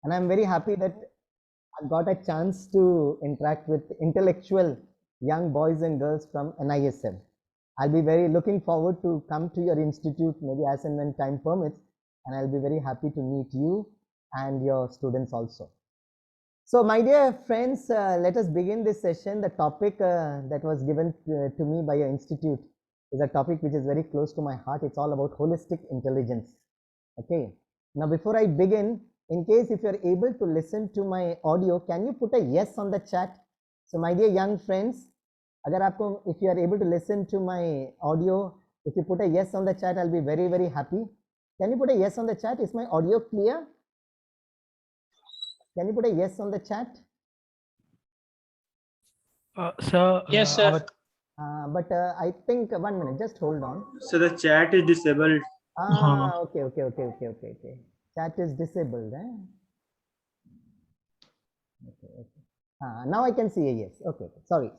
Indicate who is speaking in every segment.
Speaker 1: And I'm very happy that I got a chance to interact with intellectual young boys and girls from NISM. I'll be very looking forward to come to your institute maybe as and when time permits, and I'll be very happy to meet you and your students also. So my dear friends, let us begin this session. The topic that was given to me by your institute is a topic which is very close to my heart. It's all about holistic intelligence. Okay. Now before I begin, in case if you are able to listen to my audio, can you put a yes on the chat? So my dear young friends, अगर आपको if you are able to listen to my audio, if you put a yes on the chat, I'll be very, very happy. Can you put a yes on the chat? Is my audio clear? Can you put a yes on the chat?
Speaker 2: Sir,
Speaker 3: Yes, sir.
Speaker 1: But I think 1 minute, just hold on.
Speaker 4: So the chat is disabled.
Speaker 1: Okay. Chat is disabled. Okay. Now I can see a yes. Okay. Sorry.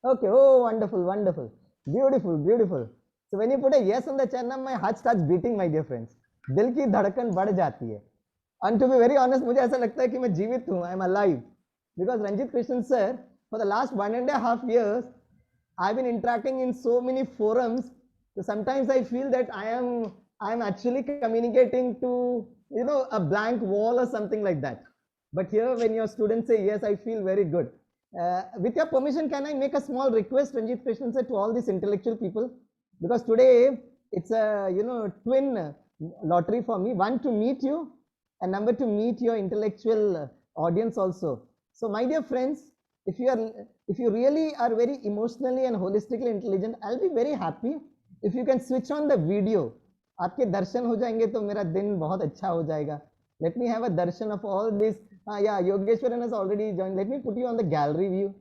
Speaker 1: Okay. Oh, wonderful. Beautiful. So when you put a yes on the chat, now my heart starts beating, my dear friends. दिल की धड़कन बढ़ जाती है. And to be very honest, मुझे ऐसा लगता है कि मैं जीवित हूँ. I am alive. Because Ranjit Krishnan sir, for the last 1.5 years, I've been interacting in so many forums. So sometimes I feel that I am actually communicating to, you know, a blank wall or something like that. But here, when your students say yes, I feel very good. With your permission, can I make a small request, Ranjit Krishnan sir, to all these intellectual people? Because today it's a, you know, twin lottery for me. One, to meet you, and number, to meet your intellectual audience also. So my dear friends, if you really are very emotionally and holistically intelligent, I'll be very happy if you can switch on the video. आपके दर्शन हो जाएंगे तो मेरा दिन बहुत अच्छा हो जाएगा. Let me have a darshan of all this. Yeah, Yogeshwaran has already joined. Let me put you on the gallery view.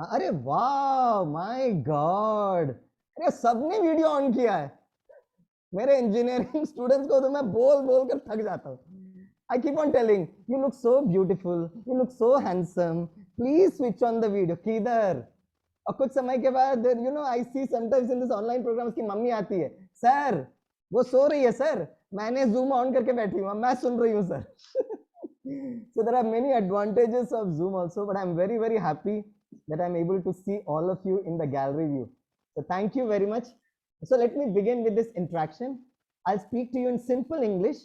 Speaker 1: अरे वाह, my God, अरे सबने वीडियो ऑन किया है. मेरे इंजीनियरिंग स्टूडेंट्स को तो मैं बोल कर थक जाता हूँ. I keep on telling, you look so beautiful, you look so handsome, please switch on the video. किधर? और कुछ समय के बाद, you know, I see sometimes in this online programs की मम्मी आती है, सर वो सो रही है सर, मैंने Zoom on करके बैठी हूँ, मैं सुन रही हूँ sir. So there are many advantages of Zoom also, but I'm very, very happy that I'm able to see all of you in the gallery view. So thank you very much. So let me begin with this interaction. I'll speak to you in simple English.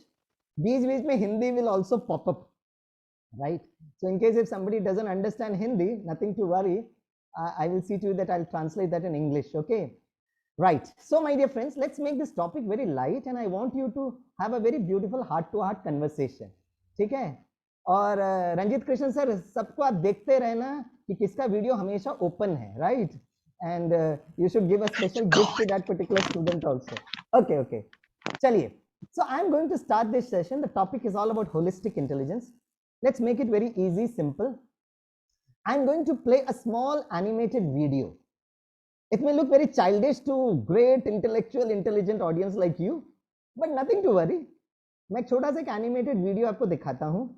Speaker 1: बीच में Hindi will also pop up, right? So in case if somebody doesn't understand Hindi, nothing to worry. I will see to you that I'll translate that in English, okay? Right. So my dear friends, let's make this topic very light, and I want you to have a very beautiful heart-to-heart conversation. ठीक है? और Ranjit Krishna sir, सबको आप देखते रहना कि किसका video हमेशा ओपन है, right? And you should give a special gift to that particular student also. Okay. चलिए. So I'm going to start this session. The topic is all about holistic intelligence. Let's make it very easy, simple. I'm going to play a small animated video. It may look very childish to great intellectual, intelligent audience like you, but nothing to worry. मैं एक छोटा सा एक animated video आपको दिखाता हूँ.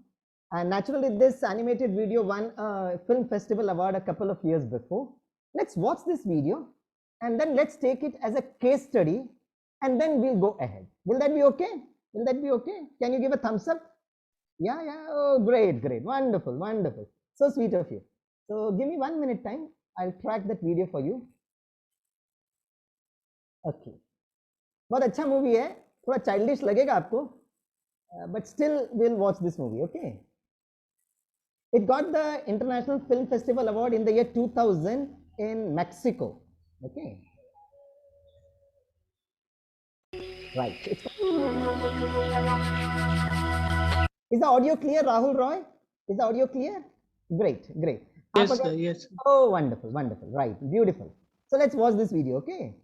Speaker 1: And naturally, this animated video won a film festival award a couple of years before. Let's watch this video, and then let's take it as a case study, and then we'll go ahead. Will that be okay? Will that be okay? Can you give a thumbs up? Yeah. Oh, great. Wonderful. So sweet of you. So give me 1 minute time. I'll track that video for you. Okay. बहुत अच्छा movie है. थोड़ा childish लगेगा आपको, but still we'll watch this movie. Okay. It got the International Film Festival Award in the year 2000 in Mexico. Okay. Right. Is the audio clear, Rahul Roy? Is the audio clear? Great.
Speaker 3: Yes, sir, yes.
Speaker 1: Oh, wonderful. Right. Beautiful. So let's watch this video, okay?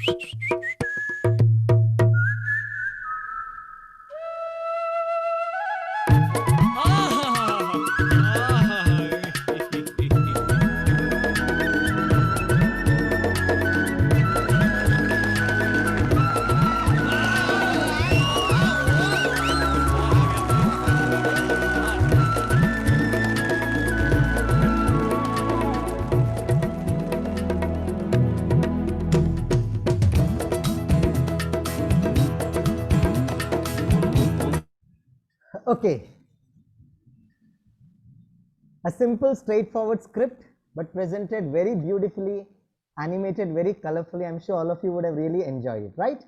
Speaker 1: Okay. A simple, straightforward script, but presented very beautifully, animated very colorfully. I'm sure all of you would have really enjoyed it, right?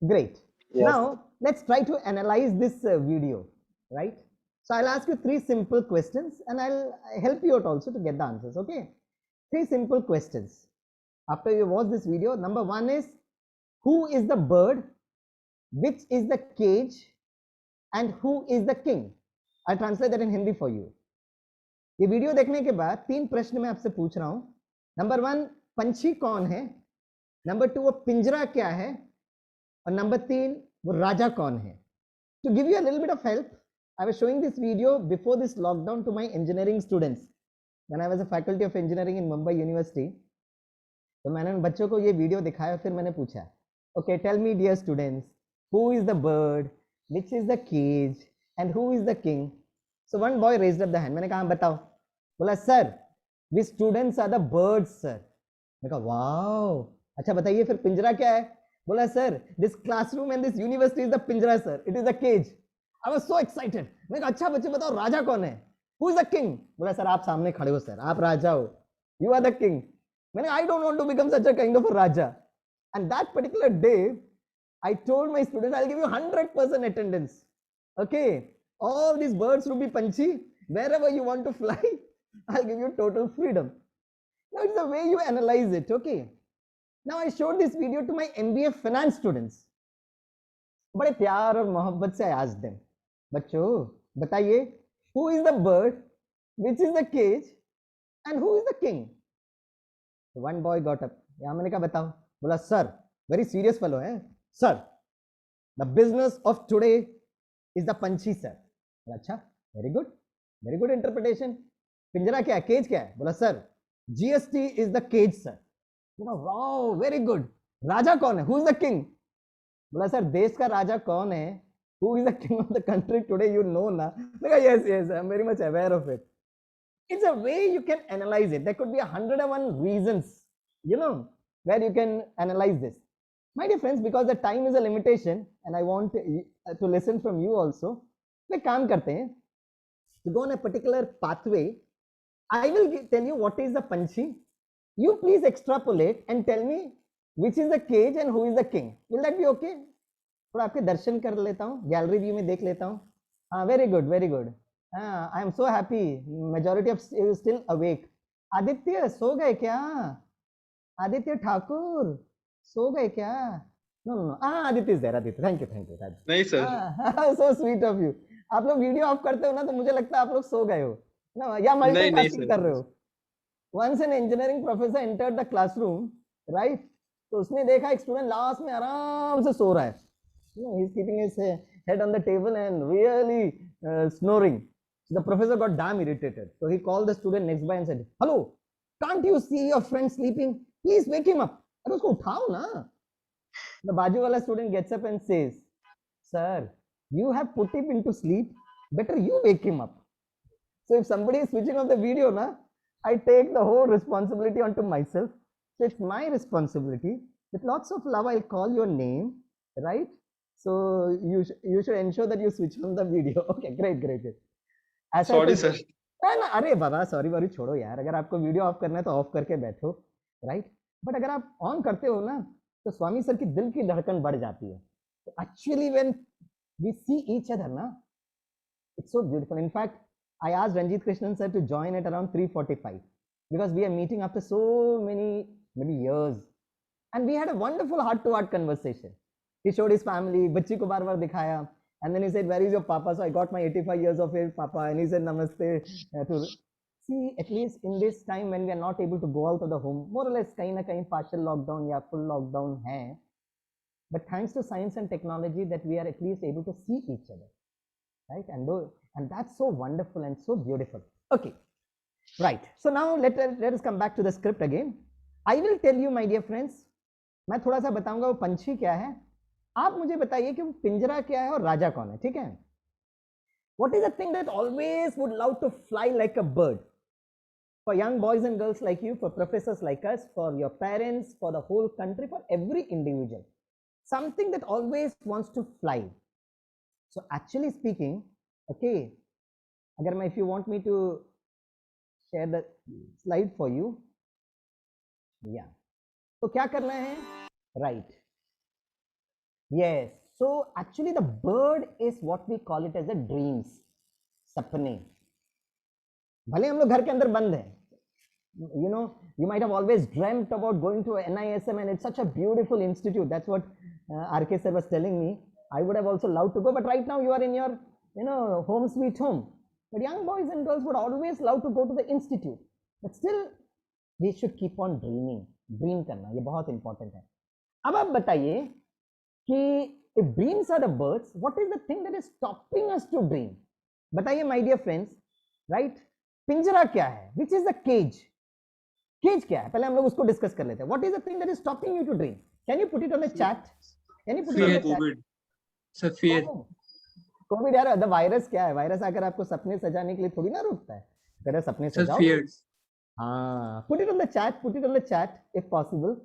Speaker 1: Great.
Speaker 2: Yes.
Speaker 1: Now, let's try to analyze this video, right? So I'll ask you 3 simple questions and I'll help you out also to get the answers, okay? 3 simple questions. After you watch this video, number 1 is, who is the bird, which is the cage, and who is the king? I'll translate that in Hindi for you. ये video देखने के बाद 3 प्रश्न मैं आपसे पूछ रहा हूं. नंबर 1, पंछी कौन है? नंबर 2, वो पिंजरा क्या है? और नंबर 3, वो राजा कौन है? To give you a little bit of help, I was showing this video before this lockdown to my engineering students when I was a faculty of engineering in Mumbai University. तो मैंने उन बच्चों को ये video दिखाया, फिर मैंने पूछा, okay, tell me dear students, who is the bird, which is the cage, and who is the king? So one boy raised up the hand. मैंने कहा बताओ. बोला sir, we students are the birds sir. मैं कहा wow, अच्छा बताइए फिर पिंजरा क्या है? बोला sir, this classroom and this university is the पिंजरा sir, it is the cage. I was so excited. मैंने कहा अच्छा बच्चे बताओ राजा कौन है? Who is the king? बोला सर आप सामने खड़े हो सर, आप राजा हो, you are the king. मैंने I don't want to become such a kind of a raja. And that particular day, I told my students I'll give you 100% attendance. Okay. All these birds, Ruby Panchi, wherever you want to fly, I'll give you total freedom. Now it's the way you analyze it, okay? Now I showed this video to my MBA finance students. बड़े प्यार और मोहब्बत से I asked them, बच्चों बताइए, who is the bird, which is the cage, and who is the king? So one boy got up. यहाँ मैंने कहा बताओ. बोला सर, very serious fellow है. Sir, the business of today is the panchi sir. अच्छा, very good interpretation. पिंजरा क्या है, केज क्या है? बोला sir, GST is the cage sir. बोला वाओ, वेरी गुड. राजा कौन है? Who is the king? बोला सर, देश का राजा कौन है? Who is the king of the country today, you know ना? बोला yes yes, I am very much aware of it. It's a way you can analyze it. There could be 101 reasons, you know, where you can analyze this. My dear friends, because the time is a limitation and I want to listen from you also, we काम करते हैं. To go on a particular pathway, I will tell you what is the panchi. You please extrapolate and tell me which is the cage and who is the king. Will that be okay? थोड़ा आपके दर्शन कर लेता हूँ, gallery view में देख लेता हूँ. हाँ, very good very good. I am so happy. Majority of you still awake. Aditya सो गए क्या? आदित्य ठाकुर सो गए क्या? No. Aditya is there. Aditya, thank you.
Speaker 2: नहीं sir.
Speaker 1: So sweet of you. आप लोग वीडियो ऑफ करते हो ना तो मुझे लगता है आप लोग सो गए हो ना, या मल्टीटास्किंग कर रहे हो. Once an engineering professor entered the classroom, right? तो उसने देखा एक स्टूडेंट लास्ट में आराम से सो रहा है. He is keeping his head on the table and really snoring. So the professor got damn irritated. So he called the student next by and said, "Hello, can't you see your friend sleeping? Please wake him up." अरे उसको उठाओ ना. The बाजू वाला student gets up and says, "Sir, you have put him into sleep. Better you wake him up." So if somebody is switching off the video, na, I take the whole responsibility onto myself. So it's my responsibility. With lots of love, I'll call your name, right? So you should ensure that you switch on the video. Okay, great.
Speaker 2: Sorry sir.
Speaker 1: अरे बाबा sorry छोड़ो यार. अगर आपको video of करना है तो of करके बैठो, राइट? बट अगर आप ऑन करते हो ना तो स्वामी सर की दिल की धड़कन बढ़ जाती है. Actually when we see each other ना, it's so beautiful. In fact, I asked Ranjit Krishnan sir to join at around 3:45 because we are meeting after so many maybe years, and we had a wonderful heart-to-heart conversation. He showed his family, बच्ची को बार-बार दिखाया, and then he said, "Where is your papa?" So I got my 85 years of age papa, and he said, "Namaste." To see, at least in this time when we are not able to go out of the home, more or less कहीं ना कहीं partial lockdown या full lockdown है, but thanks to science and technology that we are at least able to see each other, right? And that's so wonderful and so beautiful. Okay, right. So now let us come back to the script again. I will tell you, my dear friends, मैं थोड़ा सा बताऊंगा वो पंछी क्या है, आप मुझे बताइए कि वो पिंजरा क्या है और राजा कौन है, ठीक है? What is the thing that always would love to fly like a bird? For young boys and girls like you, for professors like us, for your parents, for the whole country, for every individual, something that always wants to fly. So actually speaking, okay, if you want me to share the slide for you, yeah. So क्या करना है? Right. Yes. So actually the bird is what we call it as a dreams, सपने. भले हम लोग घर के अंदर बंद हैं, you know, you might have always dreamt about going to NISM, and it's such a beautiful institute. That's what RK sir was telling me. I would have also loved to go, but right now you are in your, you know, home sweet home. But young boys and girls would always love to go to the institute. But still, we should keep on dreaming. Dream करना ये बहुत important है. अब आप बताइए कि if dreams are the birds, what is the thing that is stopping us to dream? बताइए, my dear friends, right? पिंजरा क्या है? Which is the cage? Cage क्या है? पहले हम लोग उसको डिस्कस कर लेते हैं. What is the thing that is stopping you to dream? Can you put it on the chat? Can you put it on the chat?
Speaker 4: COVID. Sir, fear.
Speaker 1: Covid यार, द वायरस क्या है? Virus आकर आपको सपने सजाने के लिए थोड़ी ना रोकता है. तेरा सपने सजाओ.
Speaker 4: Fears.
Speaker 1: हाँ, put it on the chat. Put it on the chat if possible.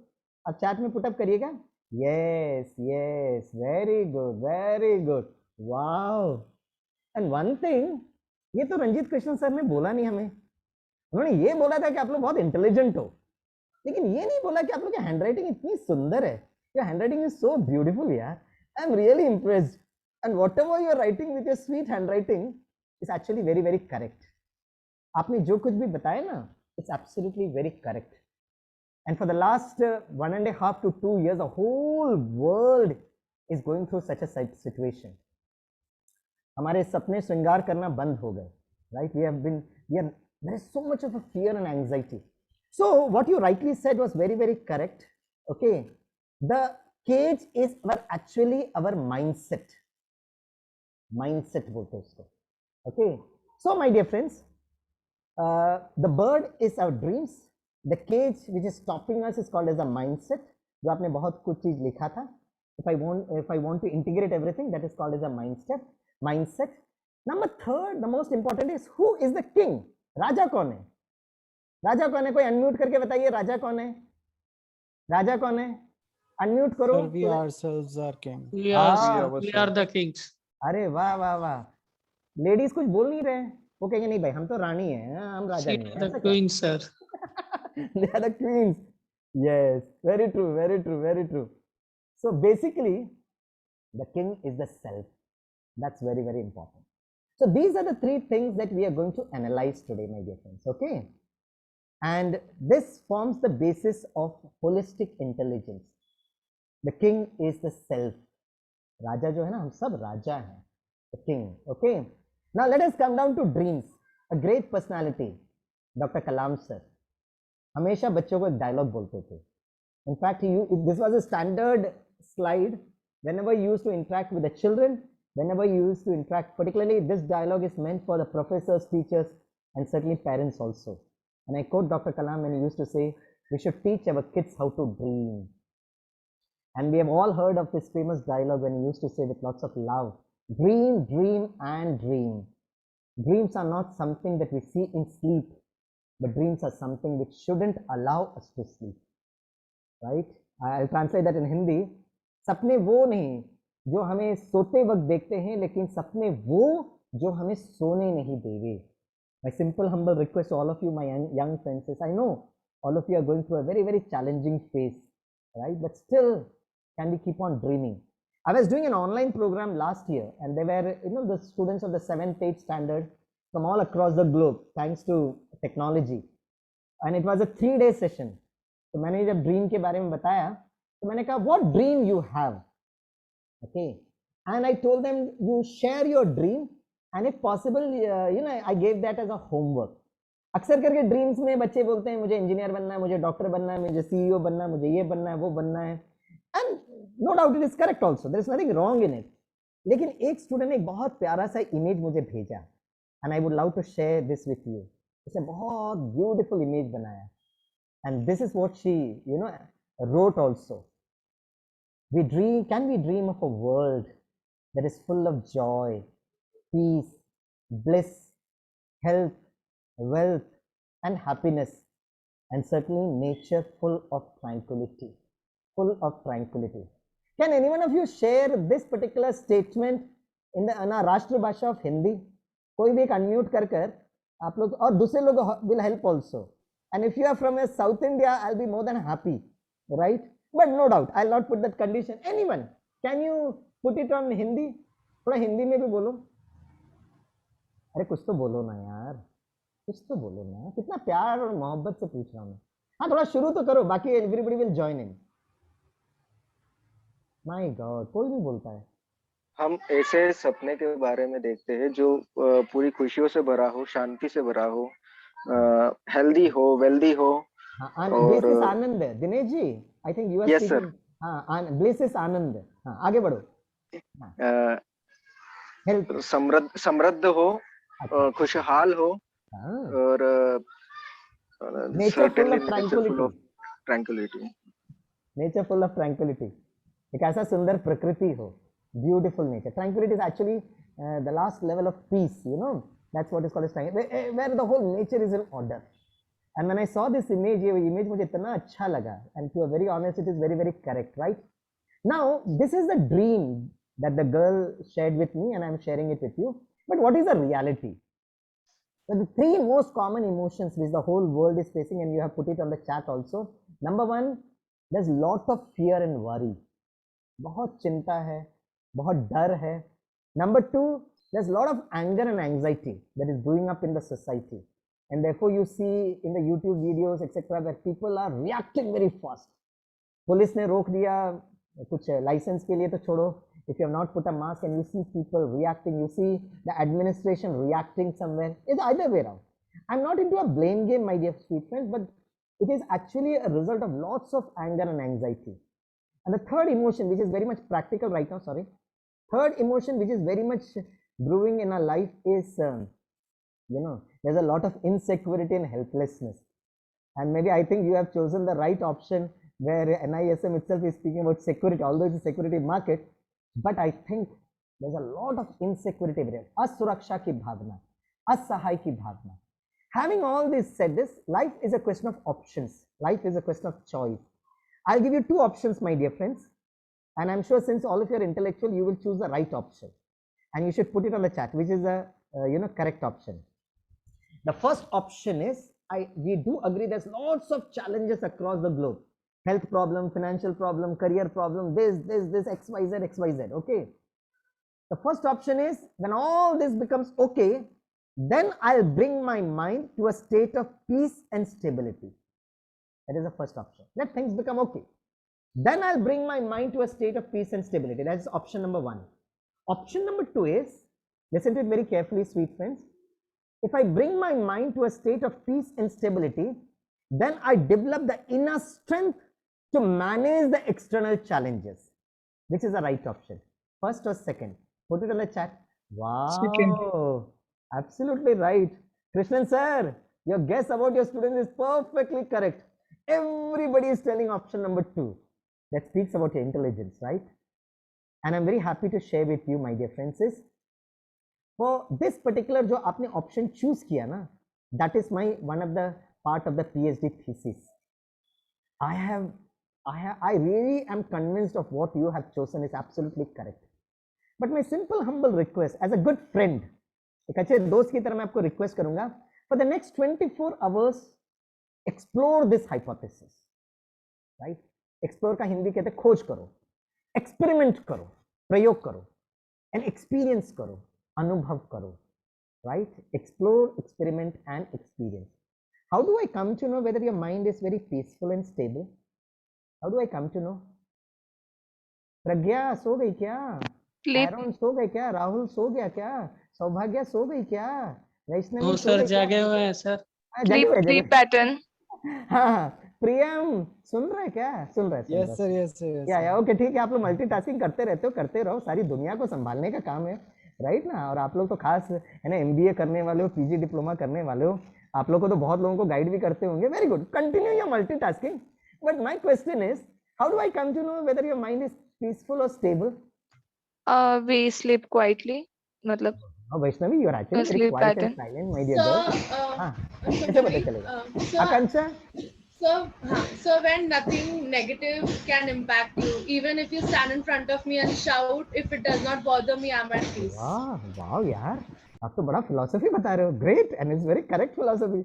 Speaker 1: आप चैट में पुट अप करिएगा. Yes, yes, very good, very good. Wow. And one thing, ये तो रंजीत कृष्ण सर ने बोला नहीं हमें. उन्होंने ये बोला था कि आप लोग बहुत इंटेलिजेंट हो, लेकिन ये नहीं बोला कि आप लोग की हैंडराइटिंग इतनी सुंदर है. Your handwriting is so beautiful, यार. I'm really impressed. And whatever you are writing with your sweet handwriting is actually very, very correct. आपने जो कुछ भी बताया ना, it's absolutely very correct. And for the last 1.5 to 2 years, the whole world is going through such a situation. हमारे सपने श्रृंगार करना बंद हो गए, right? There is so much of a fear and anxiety. So what you rightly said was very, very correct. Okay, the cage is actually our mindset. Mindset बोलते हैं उसको. Okay, so my dear friends, the bird is our dreams. The cage which is stopping us is called as a mindset. जो आपने बहुत कुछ चीज लिखा था. If I want to integrate everything, that is called as a mindset. Number third, the most important is who is the king? राजा कौन है? राजा कौन है? कोई अनम्यूट करके बताइए, राजा कौन है? राजा कौन है? अनम्यूट करो.
Speaker 3: Sir, we ourselves are king.
Speaker 2: We are the kings.
Speaker 1: अरे वाह वाह वाह. लेडीज कुछ बोल नहीं रहे. वो कहेंगे नहीं भाई, हम तो रानी हैं, हम राजा नहीं हैं.
Speaker 2: The queens, sir.
Speaker 1: They are the queens. Yes, very true, very true, very true. So basically, the king is the self. That's very, very important. So these are the three things that we are going to analyze today, my dear friends. Okay, and this forms the basis of holistic intelligence. The king is the self. राजा जो है ना, हम सब राजा हैं. The king. Okay. Now let us come down to dreams. A great personality, Dr. Kalam sir. हमेशा बच्चों को एक डायलॉग बोलते थे. In fact, this was a standard slide whenever you used to interact with the children, whenever you used to interact, particularly this dialogue is meant for the professors, teachers, and certainly parents also. And I quote Dr. Kalam when he used to say, we should teach our kids how to dream. And we have all heard of this famous dialogue when he used to say with lots of love, dream, dream, and dream. Dreams are not something that we see in sleep, but dreams are something which shouldn't allow us to sleep. Right? I'll translate that in Hindi. सपने वो नहीं जो हमें सोते वक्त देखते हैं, लेकिन सपने वो जो हमें सोने नहीं देंगे. My simple humble request to all of you, my young friends, is I know all of you are going through a very, very challenging phase, right? But still, can we keep on dreaming? I was doing an online program last year, and they were, the students of the 7th, 8th standard from all across the globe, thanks to technology. And it was a 3-day session. तो मैंने जब dream के बारे में बताया, तो मैंने कहा, what dream you have? Okay. And I told them, you share your dream, and if possible, I gave that as a homework. अक्सर करके ड्रीम्स में बच्चे बोलते हैं, मुझे इंजीनियर बनना है, मुझे डॉक्टर बनना है, मुझे CEO बनना है, मुझे ये बनना है, वो बनना है. and no doubt it is correct also, there is nothing wrong in it. लेकिन एक स्टूडेंट ने एक बहुत प्यारा सा इमेज मुझे भेजा and I would love to share this with you. उसने बहुत beautiful image बनाया and this is what she wrote also. Can we dream of a world that is full of joy, peace, bliss, health, wealth and happiness, and certainly nature full of tranquility. Can any one of you share this particular statement in the राष्ट्र भाषा of Hindi? कोई भी एक unmute कर आप लोग, और दूसरे लोग will help also. And if you are from South India, I'll be more than happy, right? But no doubt, I'll not put that condition. Anyone, can you put it on Hindi? थोड़ा हिंदी में भी बोलो. अरे कुछ तो बोलो ना यार, कुछ तो बोलो ना. कितना प्यार और मोहब्बत से पूछ रहा हूँ मैं. हाँ थोड़ा शुरू तो करो, बाकी everybody will join in. My God, कोई नहीं बोलता है.
Speaker 5: हम ऐसे सपने के बारे में देखते हैं जो पूरी खुशियों से भरा हो, शांति से भरा हो, हेल्दी हो, वेल्दी हो.
Speaker 1: Bliss is Anand. Dinesh ji, I think you are
Speaker 5: yes,
Speaker 1: speaking. हाँ, bliss is आनंद. हाँ, आगे बढ़ो.
Speaker 5: समृद्ध हो, खुशहाल हो, और
Speaker 1: nature full of
Speaker 5: tranquility.
Speaker 1: Nature full of tranquility. एक ऐसा सुंदर प्रकृति हो. Beautiful nature. Tranquility is actually the last level of peace, that's what is called as tranquility, where the whole nature is in order. And when I saw this image, ये image मुझे इतना अच्छा लगा, and to be very honest, it is very, very correct, right? Now, this is the dream that the girl shared with me, and I am sharing it with you. But what is the reality? So the three most common emotions which the whole world is facing, and you have put it on the chat also. Number one, there's lot of fear and worry. बहुत चिंता है, बहुत डर है. Number two, there's a lot of anger and anxiety that is brewing up in the society, and therefore you see in the YouTube videos etc. where people are reacting very fast. Police ने रोक दिया कुछ licence के लिए तो छोड़ो. If you have not put a mask and you see people reacting, you see the administration reacting somewhere. It's either way around. I'm not into a blame game, my dear sweet friends, but it is actually a result of lots of anger and anxiety. And the third emotion, which is very much practical right now, third emotion which is very much brewing in our life is, there's a lot of insecurity and helplessness. And maybe I think you have chosen the right option where NISM itself is speaking about security, although it's a security market, but I think there's a lot of insecurity there. Asuraksha ki bhavna, asahai ki bhavna. Having all this said, life is a question of options. Life is a question of choice. I'll give you two options, my dear friends, and I'm sure since all of you are intellectual, you will choose the right option, and you should put it on the chat, which is the correct option. The first option is, we do agree there's lots of challenges across the globe. Health problem, financial problem, career problem, this, XYZ, okay. The first option is, when all this becomes okay, then I'll bring my mind to a state of peace and stability. That is the first option. Let things become okay. Then I'll bring my mind to a state of peace and stability. That is option number one. Option number two is, listen to it very carefully, sweet friends. If I bring my mind to a state of peace and stability, then I develop the inner strength to manage the external challenges. Which is the right option? First or second? Put it on the chat. Wow.
Speaker 2: Second.
Speaker 1: Absolutely right. Krishnan sir, your guess about your students is perfectly correct. Everybody is telling option number two. That speaks about your intelligence, right? And I'm very happy to share with you, my dear friends, is for this particular जो आपने option choose किया ना, that is my one of the part of the PhD thesis. I really am convinced of what you have chosen is absolutely correct. But my simple humble request as a good friend, एक अच्छे दोस्त की तरह मैं आपको request करूँगा, for the next 24 hours, explore this hypothesis, right? Explore का हिंदी कहते हैं खोज करो, experiment करो, प्रयोग करो, and experience करो, अनुभव करो, right? Explore, experiment and experience. How do I come to know whether your mind is very peaceful and stable? How do I come to know? प्रज्ञा सो गई क्या? एरोन सो गए क्या? राहुल सो गया क्या? सौभाग्य सो गई क्या? वैष्णवी
Speaker 2: सर जागे हुए हैं सर.
Speaker 6: Sleep pattern.
Speaker 1: हाँ, प्रियम सुन रहे क्या? सुन रहे
Speaker 3: Yes, sir. Yes, sir. Yes,
Speaker 1: या
Speaker 3: sir.
Speaker 1: ओके ठीक है, आप लोग मल्टीटास्किंग करते रहते हो, करते रहो, सारी दुनिया को संभालने का काम है, राइट ना? और आप लोग तो खास है ना, एमबीए करने वाले हो, पीजी डिप्लोमा करने वाले हो, आप लोग को तो बहुत लोगों को गाइड भी करते होंगे. Very good, continue your multitasking. But my question is, how do I come to know whether your mind is peaceful और स्टेबल?
Speaker 6: We sleep quietly. मतलब
Speaker 1: Oh, Vaishnavi, you are actually very
Speaker 6: sleep
Speaker 1: quiet and
Speaker 6: pattern.
Speaker 1: silent, my dear girl. हाँ, कैसे पता चलेगा? आकांक्षा,
Speaker 7: So when nothing negative can impact you, even if you stand in front of me and shout, if it does not bother me, I'm at peace.
Speaker 1: वाह वाह यार, आप तो बड़ा फिलोसफी बता रहे हो. Great, and it's very correct philosophy.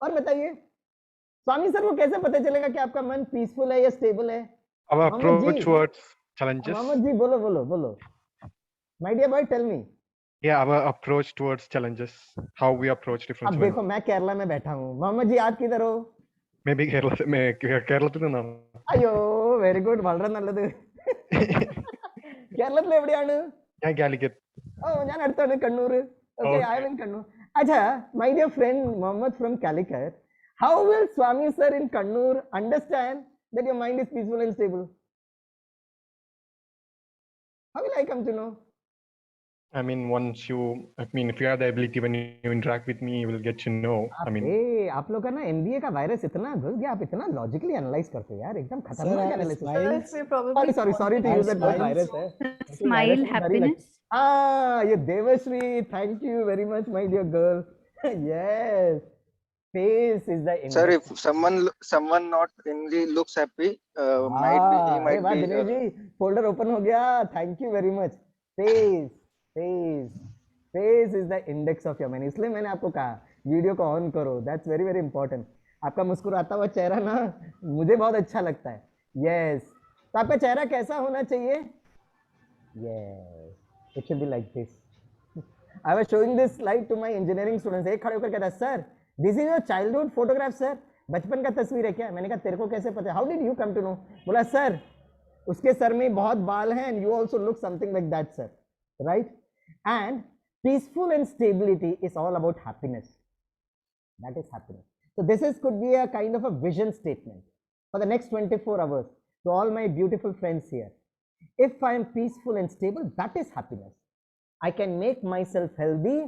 Speaker 1: और बताइए स्वामी सर, को कैसे पता चलेगा कि आपका मन पीसफुल है या स्टेबल है?
Speaker 8: Our
Speaker 1: Mohammed
Speaker 8: approach
Speaker 1: ji.
Speaker 8: towards challenges.
Speaker 1: Mohammad जी बोलो बोलो बोलो. My dear boy, tell me.
Speaker 8: Yeah, our approach towards challenges. How we approach different
Speaker 1: अब
Speaker 8: challenges.
Speaker 1: देखो, मैं केरला में बैठा हूँ, मोहम्मद जी आप किधर हो?
Speaker 8: Maybe Kerala, കേരളത്തിൽ നിന്നാണ്.
Speaker 1: അയ്യോ വെരി ഗുഡ്, വളരെ നല്ലത്. കേരളത്തിൽ എവിടെയാണ്?
Speaker 8: ഞാൻ കാലിക്കറ്റ്.
Speaker 1: ഓ, ഞാൻ അടുത്താണ്, Kannur. Okay, I am in Kannur. അച്ഛാ, my dear friend Muhammad from Calicut, how will Swami sir in Kannur understand that your mind is peaceful and stable? How will I come to know?
Speaker 8: I mean, if you have the ability, when you interact with me, you will get to know. I mean,
Speaker 1: आप लोग का ना MBA का virus इतना घुस गया, आप इतना लॉजिकली एनालाइज करते हो यार, एकदम खतरनाक
Speaker 3: our
Speaker 1: analysis.
Speaker 3: smiles,
Speaker 1: sorry to
Speaker 3: Our
Speaker 1: use that word,
Speaker 3: smiles.
Speaker 1: Virus है.
Speaker 9: Smile, happiness.
Speaker 1: ये Devshree, thank you very much my dear girl. Yes, face is the
Speaker 5: Sir,
Speaker 1: index.
Speaker 5: if someone not only looks happy, might be he
Speaker 1: अरे
Speaker 5: might
Speaker 1: वाह
Speaker 5: be
Speaker 1: Dinesh ji, folder open हो गया, thank you very much. Face face face is the index of your mind. इसलिए मैंने आपको कहा video को on करो, दैट्स वेरी वेरी इंपॉर्टेंट. आपका मुस्कुराता हुआ चेहरा ना मुझे बहुत अच्छा लगता है. यस, तो आपका चेहरा कैसा होना चाहिए? Yes, it should be like this. I was showing this slide to my engineering students. एक खड़े होकर कहता, sir this is your childhood photograph sir, बचपन का तस्वीर है क्या? मैंने कहा तेरे को कैसे पता? How did you come to know? बोला सर उसके सर में बहुत बाल हैं, and you also look something like that sir, right? And peaceful and stability is all about happiness. That is happiness. So this is could be a kind of a vision statement for the next 24 hours to all my beautiful friends here. If I am peaceful and stable, that is happiness. I can make myself healthy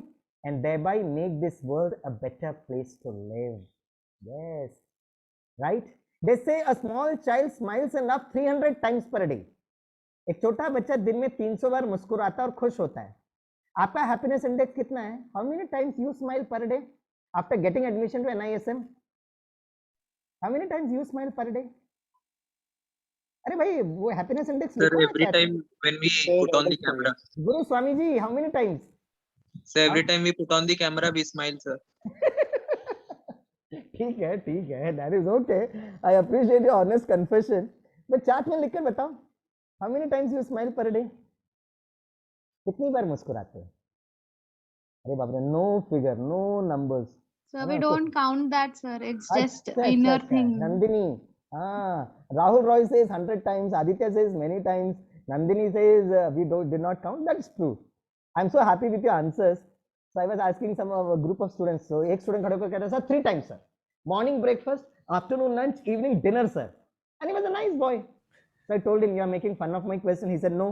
Speaker 1: and thereby make this world a better place to live. Yes, right? They say a small child smiles and laughs 300 times per day. एक छोटा बच्चा दिन में 300 बार मुस्कुराता और खुश होता है. आपका हैप्पीनेस इंडेक्स कितना है? How many times you smile per day? After getting admission to NISM, how many times you smile per day? अरे भाई वो happiness index
Speaker 10: Sir, every time when we put on the camera.
Speaker 1: Guru Swami ji, how many times?
Speaker 10: So every time we put on the camera, we smile, sir.
Speaker 1: ठीक है, that is okay. I appreciate your honest confession. but chart में लिख कर बताओ, how many times you smile per day? कितनी बार मुस्कुराते हो? अरे बाप रे, no figure, no numbers.
Speaker 9: So we don't count that, sir. It's just
Speaker 1: अच्छा,
Speaker 9: inner
Speaker 1: अच्छा.
Speaker 9: thing.
Speaker 1: Nandini, Rahul Roy says 100 times, Aditya says many times, Nandini says we did not count. That's true. I'm so happy with your answers. So I was asking some of a group of students. So एक student खड़े होकर कहता sir 3 times sir, morning breakfast, afternoon lunch, evening dinner sir, and he was a nice boy. So I told him, you are making fun of my question. He said no.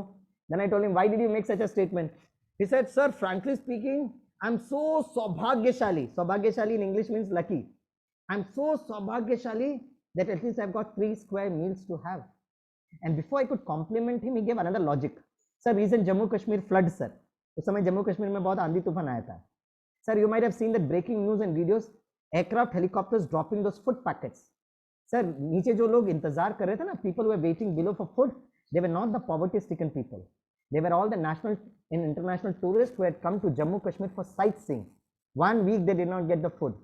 Speaker 1: Then I told him, why did you make such a statement? He said, sir, frankly speaking, I'm so saubhagyashali. Saubhagyashali in English means lucky. I'm so saubhagyashali that at least I've got 3 square meals to have. And before I could compliment him, he gave another logic. Sir, recent Jammu Kashmir flood, sir. उस समय जम्मू कश्मीर में बहुत आंधी तूफान आया था. Sir, you might have seen that breaking news and videos, aircraft, helicopters dropping those food packets. Sir, नीचे जो लोग इंतजार कर रहे थे ना, people were waiting below for food. They were not the poverty-stricken people. They were all the national and international tourists who had come to Jammu Kashmir for sightseeing. 1 week they did not get the food.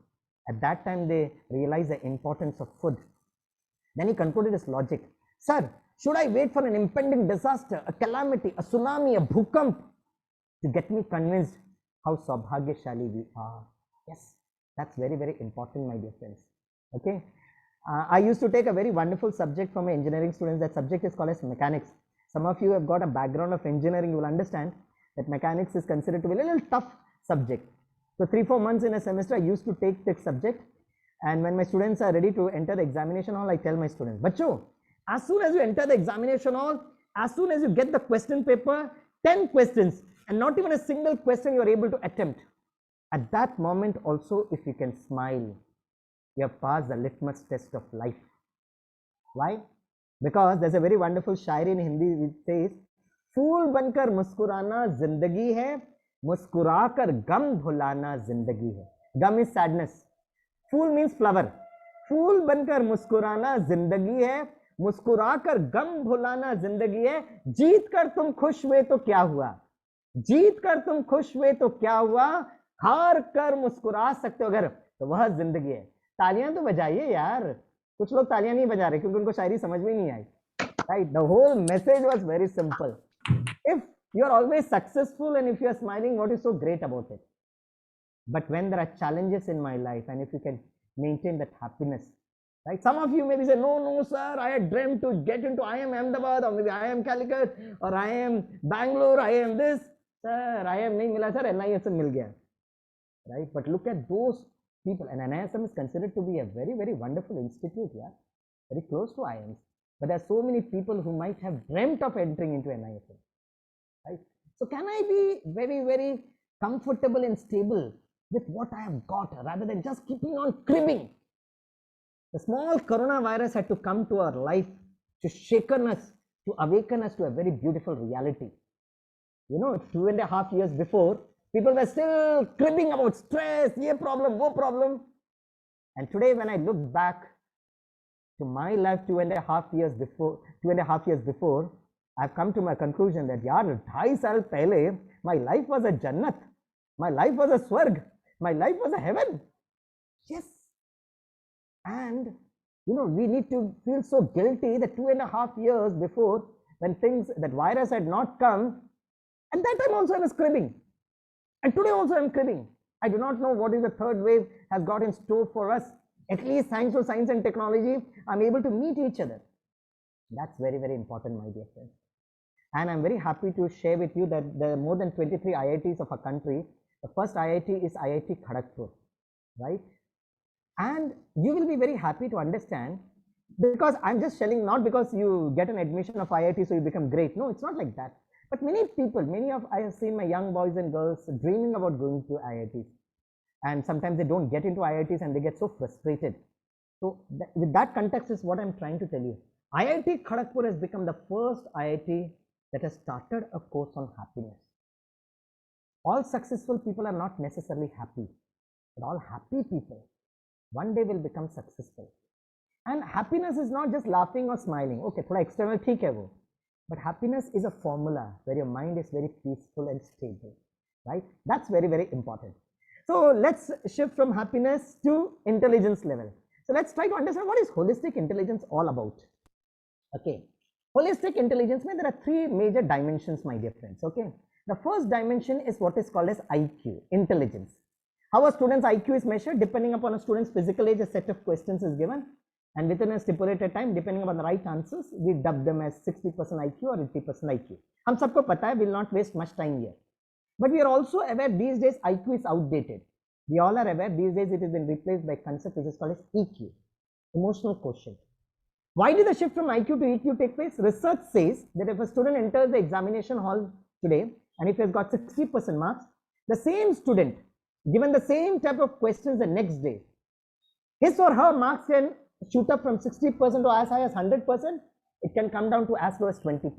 Speaker 1: At that time they realized the importance of food. Then he concluded his logic. Sir, should I wait for an impending disaster, a calamity, a tsunami, a bhukamp to get me convinced how saubhagyashali we are? Yes, that's very, very important, my dear friends. Okay. I used to take a very wonderful subject for my engineering students. That subject is called as mechanics. Some of you have got a background of engineering. You will understand that mechanics is considered to be a little tough subject. So 3-4 months in a semester, I used to take that subject. And when my students are ready to enter the examination hall, I tell my students, Bacho, as soon as you enter the examination hall, as soon as you get the question paper, 10 questions, and not even a single question you are able to attempt. At that moment also, if you can smile, you have passed the litmus test of life. Why? Because there's a very wonderful shairi in Hindi which says, फूल बनकर मुस्कुराना जिंदगी है, मुस्कुराकर गम भुलाना जिंदगी है. Gum is sadness. Fool means flower. फूल बनकर मुस्कुराना जिंदगी है, मुस्कुराकर गम भुलाना जिंदगी है. जीत कर तुम खुश हुए तो क्या हुआ, जीत कर तुम खुश हुए तो क्या हुआ, हार कर मुस्कुरा सकते हो अगर, तो वह जिंदगी है. तालियां तो बजाइए यार. कुछ लोग तालियां नहीं बजा रहे क्योंकि उनको शायरी समझ में नहीं आई. Right? The whole message was very simple. If you are always successful and if you are smiling, what is so great about it? But when there are challenges in my life, and if you can maintain that happiness, right? Some of you maybe say, no, sir, I had dreamt to get into IIM Ahmedabad, or maybe IIM Calicut, or IIM Bangalore, IIM this. Sir, IIM nahi mila, sir, NISM mil gaya. Right? But look at those people, and NISM is considered to be a very, very wonderful institute, yeah, very close to IIMs. But there are so many people who might have dreamt of entering into NISM, right? So can I be very, very comfortable and stable with what I have got rather than just keeping on cribbing? The small coronavirus had to come to our life to shaken us, to awaken us to a very beautiful reality. You know, 2.5 years before, people were still cribbing about stress, ye problem, wo problem. And today when I look back to my life 2.5 years before, I've come to my conclusion that yaar, 2.5 saal pehle, my life was a jannat, my life was a swarg, my life was a heaven. Yes. And you know, we need to feel so guilty that 2.5 years before, when that virus had not come, at that time also I was cribbing. And today also I'm cribbing. I do not know what is the third wave has got in store for us. At least thanks to science and technology, I'm able to meet each other. That's very, very important, my dear friends. And I'm very happy to share with you that there are more than 23 IITs of our country. The first IIT is IIT Kharagpur, right? And you will be very happy to understand, because I'm just telling, not because you get an admission of IIT so you become great. No, it's not like that. But many people, I have seen my young boys and girls dreaming about going to IITs. And sometimes they don't get into IITs and they get so frustrated. So with that context is what I'm trying to tell you. IIT Kharagpur has become the first IIT that has started a course on happiness. All successful people are not necessarily happy, but all happy people one day will become successful. And happiness is not just laughing or smiling. Okay, thoda external theek hai wo. But happiness is a formula where your mind is very peaceful and stable, right? That's very, very important. So let's shift from happiness to intelligence level. So let's try to understand what is holistic intelligence all about. Okay, holistic intelligence, there are three major dimensions, my dear friends. Okay, the first dimension is what is called as IQ, intelligence. How a student's IQ is measured? Depending upon a student's physical age, a set of questions is given, and within a stipulated time, depending upon the right answers, we dub them as 60% IQ or 80% IQ. हम सबको पता है, we'll not waste much time here. But we are also aware these days IQ is outdated. We all are aware these days it has been replaced by a concept which is called as EQ, emotional quotient. Why did the shift from IQ to EQ take place? Research says that if a student enters the examination hall today and if he has got 60% marks, the same student given the same type of questions the next day, his or her marks can shoot up from 60% to as high as 100%. It can come down to as low as 20%.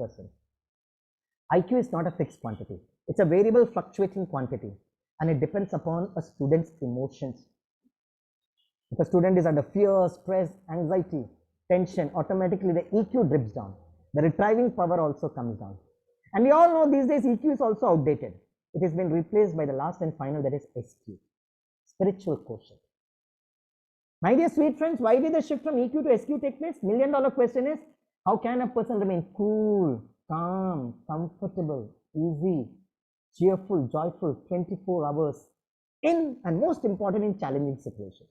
Speaker 1: IQ is not a fixed quantity. It's a variable fluctuating quantity, and it depends upon a student's emotions. If a student is under fear, stress, anxiety, tension, automatically the EQ drips down. The retrieving power also comes down. And we all know these days EQ is also outdated. It has been replaced by the last and final, that is SQ, spiritual quotient. My dear sweet friends, why did the shift from EQ to SQ take place? $1 million question is, how can a person remain cool, calm, comfortable, easy, cheerful, joyful 24 hours in, and most important, in challenging situations?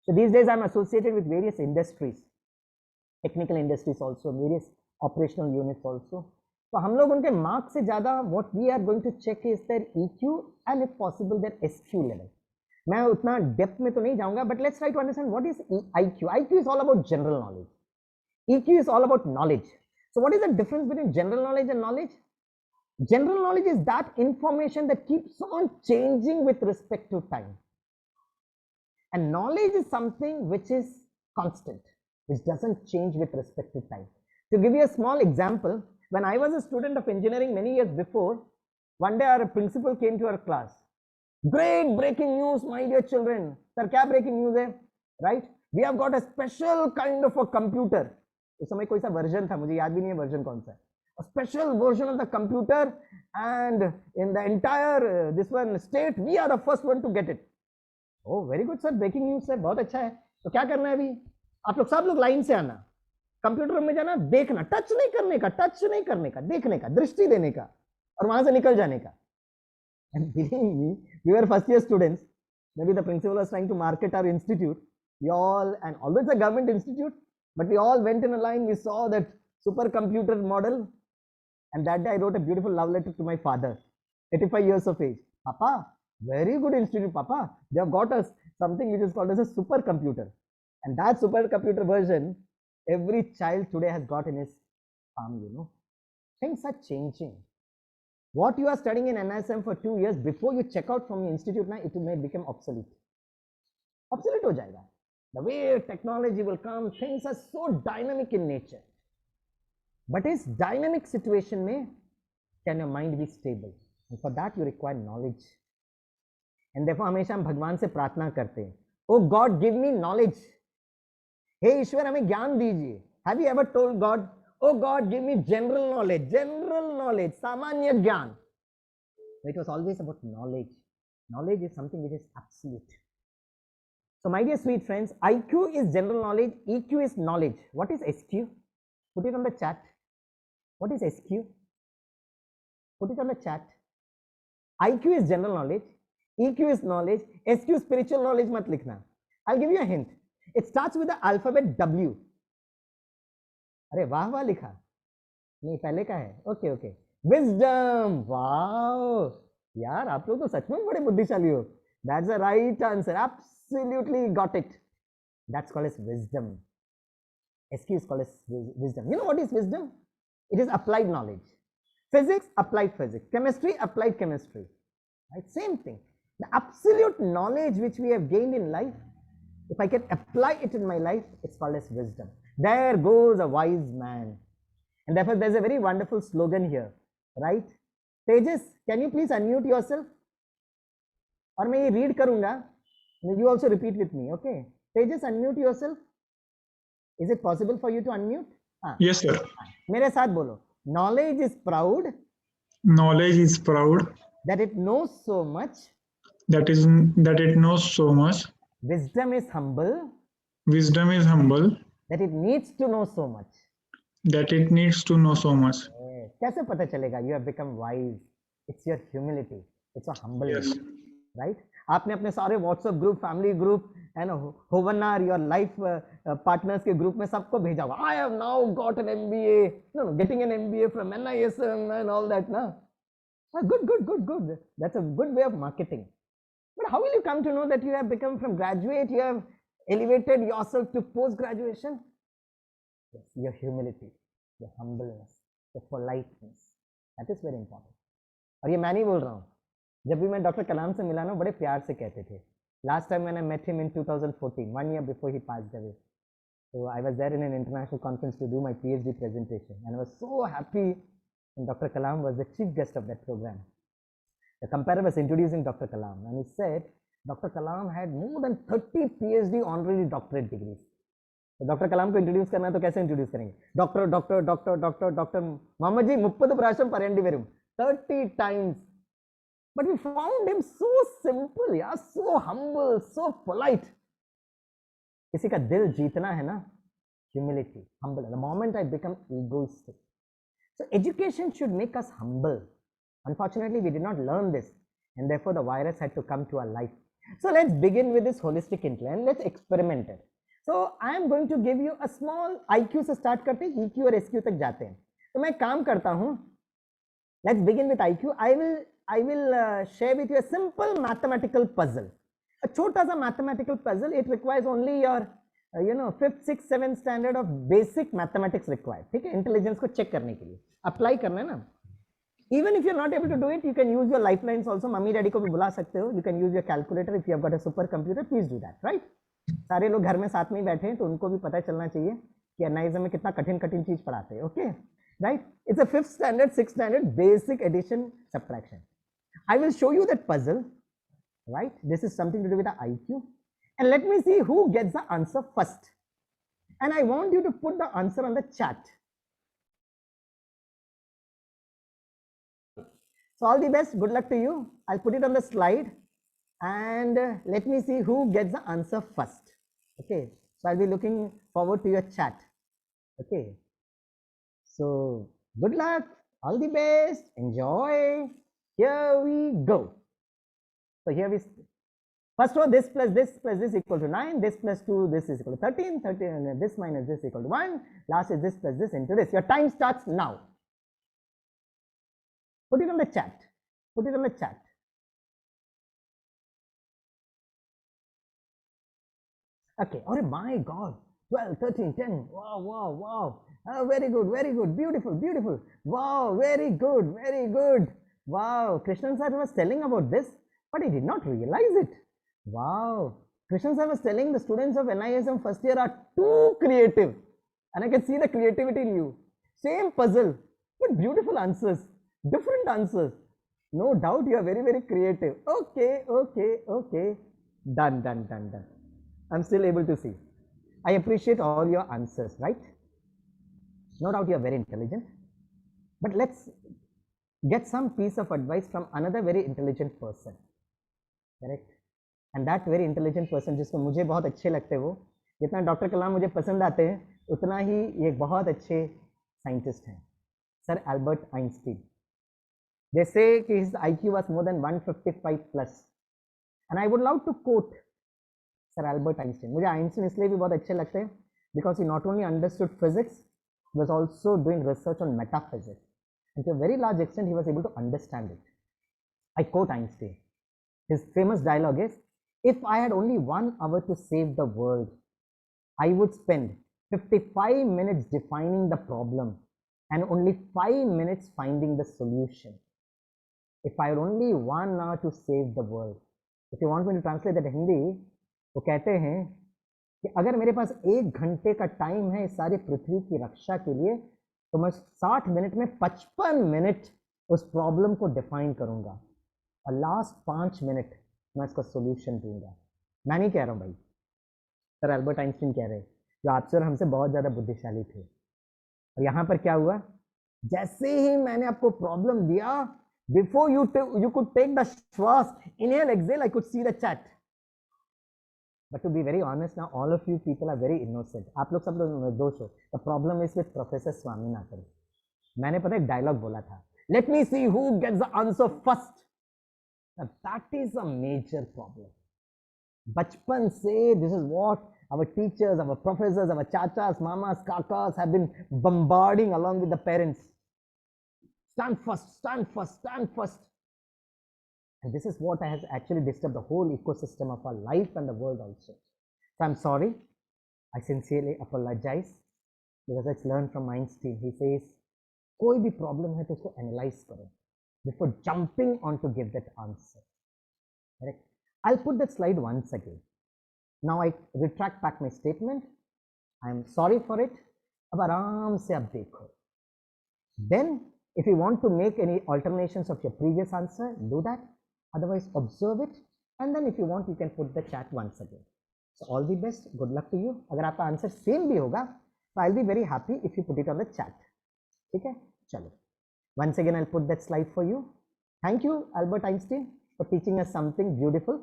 Speaker 1: So these days I'm associated with various industries, technical industries also, various operational units also. So हम लोग उनके marks से ज़्यादा what we are going to check is their EQ and if possible their SQ level. मैं उतना depth में तो नहीं जाऊंगा, but let's try to understand what is IQ. IQ is all about general knowledge. EQ is all about knowledge. So what is the difference between general knowledge and knowledge? General knowledge is that information that keeps on changing with respect to time. And knowledge is something which is constant, which doesn't change with respect to time. To give you a small example, when I was a student of engineering many years before, one day our principal came to our class. Great breaking news, my dear children. Sir, क्या breaking news है? Right? We have got a special kind of a computer. उस समय कोई सा version था, मुझे याद भी नहीं है version कौन सा है. A special version of the computer, and in the entire this one state, we are the first one to get it. Oh, very good sir, breaking news है, बहुत अच्छा है. तो क्या करना है अभी? आप लोग सब लोग लाइन से आना, कंप्यूटर रूम में जाना, देखना, टच नहीं करने का, टच नहीं करने का, देखने का, दृष्टि देने का, और वहां से निकल जाने का. And believe me, we were first year students. Maybe the principal was trying to market our institute. We all, and although it's a government institute, but we all went in a line. We saw that supercomputer model, and that day I wrote a beautiful love letter to my father, 85 years of age. Papa, very good institute, Papa. They have got us something which is called as a supercomputer, and that supercomputer version, every child today has got in his palm. You know, things are changing. What you are studying in NISM for 2 years, before you check out from your institute now, it may become obsolete. Obsolete हो जाएगा. The way technology will come, things are so dynamic in nature. But is dynamic situation में, can your mind be stable? And for that you require knowledge. And therefore हमेशा हम भगवान से प्रार्थना करते हैं. Oh God, give me knowledge. हे ईश्वर हमें ज्ञान दीजिए. Have you ever told God, oh God, give me general knowledge, samanya gyan? It was always about knowledge. Knowledge is something which is absolute. So my dear sweet friends, IQ is general knowledge, EQ is knowledge. What is SQ? Put it on the chat. What is SQ? Put it on the chat. IQ is general knowledge, EQ is knowledge, SQ spiritual knowledge mat likhna. I'll give you a hint. It starts with the alphabet W. अरे वाह वाह लिखा नहीं, पहले का है. Okay okay, wisdom. Wow यार, आप लोग तो सच में बड़े बुद्धिशाली हो. That's the right answer, absolutely got it. That's called as wisdom. SQ is called as wisdom. You know what is wisdom? It is applied knowledge. Physics, applied physics. Chemistry, applied chemistry. Right? Same thing. The absolute knowledge which we have gained in life, if I can apply it in my life, it's called as wisdom. There goes a wise man. And therefore there's a very wonderful slogan here, right? Tejas, can you please unmute yourself? और मैं ये read करूंगा, you also repeat with me, okay? Tejas, unmute yourself. Is it possible for you to unmute?
Speaker 11: Yes sir.
Speaker 1: मेरे साथ बोलो. Knowledge is proud.
Speaker 11: Knowledge is proud.
Speaker 1: That it knows so much.
Speaker 11: That it knows so much.
Speaker 1: Wisdom is humble.
Speaker 11: Wisdom is humble.
Speaker 1: That it needs to know so much.
Speaker 11: That it needs to know so much.
Speaker 1: कैसे पता चलेगा you have become wise? It's your humility. It's a humbleness.
Speaker 11: Yes.
Speaker 1: Right? आपने अपने सारे WhatsApp group, family group, and Hovanar, your life partners के group में सबको भेजा हुआ. I have now got an MBA. No, getting an MBA from NISM and all that. Na? Good. That's a good way of marketing. But how will you come to know that you have become from graduate, you have elevated yourself to post-graduation? Yes, your humility, your humbleness, your politeness. That is very important. और ये मैं नहीं बोल रहा हूँ. जब भी मैं डॉक्टर कलाम से मिला ना, बड़े प्यार से कहते थे. Last time when I met him in 2014, 1 year before he passed away. So I was there in an international conference to do my PhD presentation, and I was so happy when Dr. Kalam was the chief guest of that program. The comparer was introducing Dr. Kalam, and he said Dr. Kalam had more than 30 PhD honorary doctorate degrees. तो doctor Kalam को introduce करना है तो कैसे introduce करेंगे? Doctor Mohammad ji मुप्पद प्राशम परेंडी वेरुम 30 times. But we found him so simple, yeah, so humble, so polite. किसी का दिल जीतना है ना, humility, humble. The moment I become egoistic. So education should make us humble. Unfortunately, we did not learn this, and therefore the virus had to come to our life. So let's begin with this holistic intellect and let's experiment it. So I am going to give you a small IQ से start करते हैं, EQ और SQ तक जाते हैं. तो मैं काम करता हूँ. Let's begin with IQ. I will share with you a simple mathematical puzzle. A छोटा सा mathematical puzzle, it requires only your fifth, sixth, seventh standard of basic mathematics required. ठीक है, intelligence को check करने के लिए apply करना है ना. Even if you're not able to do it, you can use your lifelines also. Mummy daddy को भी बुला सकते हो. You can use your calculator if you have got a super computer. Please do that, right? सारे लोग घर में साथ में ही बैठे हैं तो उनको भी पता चलना चाहिए कि एनालिसिस में कितना कठिन कठिन चीज पढ़ाते हैं. Okay, right? It's a 5th standard, 6th standard basic addition subtraction. I will show you that puzzle. Right, this is something to do with the IQ, and let me see who gets the answer first, and I want you to put the answer on the chat. So all the best, good luck to you. I'll put it on the slide, and let me see who gets the answer first. Okay, so I'll be looking forward to your chat. Okay, so good luck, all the best, enjoy. Here we go. So here we first row, this plus this equal to 9, this plus 2, this is equal to 13, 13, and this minus this equal to 1. Last is this plus this into this. Your time starts now. Put it on the chat. Put it on the chat. Okay. Oh my God. 12, 13, 10. Wow, wow, wow. Oh, very good, very good. Beautiful, beautiful. Wow, very good, very good. Wow. Krishnan sir was telling about this, but he did not realize it. Wow. Krishnan sir was telling the students of NISM first year are too creative. And I can see the creativity in you. Same puzzle, but beautiful answers, different answers. No doubt you are very, very creative. Okay, okay, okay. Done, done, done, done. I'm still able to see. I appreciate all your answers, right? No doubt you are very intelligent. But let's get some piece of advice from another very intelligent person. Correct? And that very intelligent person जिसको मुझे बहुत अच्छे लगते हैं, वो जितना doctor कलाम मुझे पसंद आते हैं उतना ही ये बहुत अच्छे साइंटिस्ट हैं, sir Albert Einstein. They say कि his IQ was more than 155 plus, and I would love to quote Sir Albert Einstein. मुझे आइंस्टीन इसलिए भी बहुत अच्छे लगते हैं because he not only understood physics, he was also doing research on metaphysics, and to a very large extent he was able to understand it. I quote Einstein. His famous dialogue is, "If I had only 1 hour to save the world, I would spend 55 minutes defining the problem and only 5 minutes finding the solution." If I had only 1 hour to save the world. If you want me to translate that in Hindi, वो कहते हैं कि अगर मेरे पास 1 घंटे का time है इस सारी पृथ्वी की रक्षा के लिए, तो मैं 60 मिनट में 55 मिनट उस प्रॉब्लम को डिफाइन करूंगा और लास्ट 5 मिनट मैं इसका सोल्यूशन दूंगा. मैं नहीं कह रहा हूँ भाई, सर एल्बर्ट आइंस्टीन कह रहे हैं, जो आपसे और हमसे बहुत ज़्यादा बुद्धिशाली थे. और यहाँ पर क्या हुआ, जैसे ही मैंने आपको प्रॉब्लम दिया, before you could take the श्वास, inhale, exhale, I could see the chat. But to be very honest now, all of you people are very innocent. आप लोग सब लोग निर्दोष हो. The problem is with Professor Swaminathan. मैंने पता एक डायलॉग बोला था, let me see who gets the answer first. Now that is a major problem. बचपन से this is what our teachers, our professors, our chachas, mamas, kakas have been bombarding along with the parents. Stand first, stand first, stand first. And this is what has actually disturbed the whole ecosystem of our life and the world also. So I'm sorry. I sincerely apologize because let's learn from Einstein. He says, कोई भी problem है तो उसको analyze करो before jumping on to give that answer. Correct? I'll put that slide once again. Now I retract back my statement. I am sorry for it. अब आराम से आप देखो. Then, if you want to make any alterations of your previous answer, do that. Otherwise, observe it. And then if you want, you can put the chat once again. So all the best. Good luck to you. अगर आपका answer same भी होगा, तो I'll be very happy if you put it on the chat. ठीक है? चलो. Once again, I'll put that slide for you. Thank you, Albert Einstein, for teaching us something beautiful.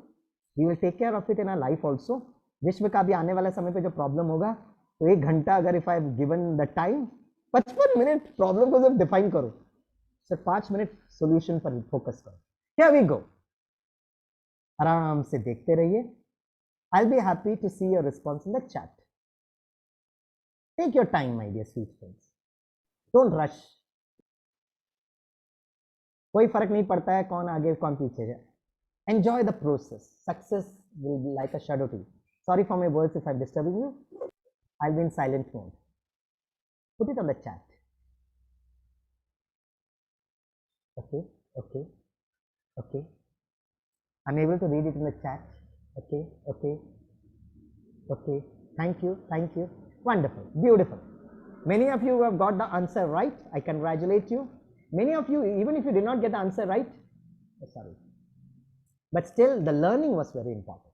Speaker 1: We will take care of it in our life also. विश्व का भी आने वाला समय पे जो प्रॉब्लम होगा, तो 1 घंटा अगर if I have given the time, 55 minute problem को सिर्फ डिफाइन करो, सिर्फ 5 मिनट सॉल्यूशन पर फोकस करो. Here we go. आराम से देखते रहिए. I'll be happy to see your response in the chat. Take your time, my dear sweet friends. Don't rush. कोई फर्क नहीं पड़ता है कौन आगे कौन पीछे है. Enjoy the process. Success will be like a shadow to you. Sorry for my words if I'm disturbing you. I'll be in silent mode. Put it on the chat. Okay, okay, okay. I'm able to read it in the chat. Okay, okay, okay. Thank you, thank you. Wonderful, beautiful. Many of you have got the answer right. I congratulate you. Many of you, even if you did not get the answer right, sorry, but still the learning was very important.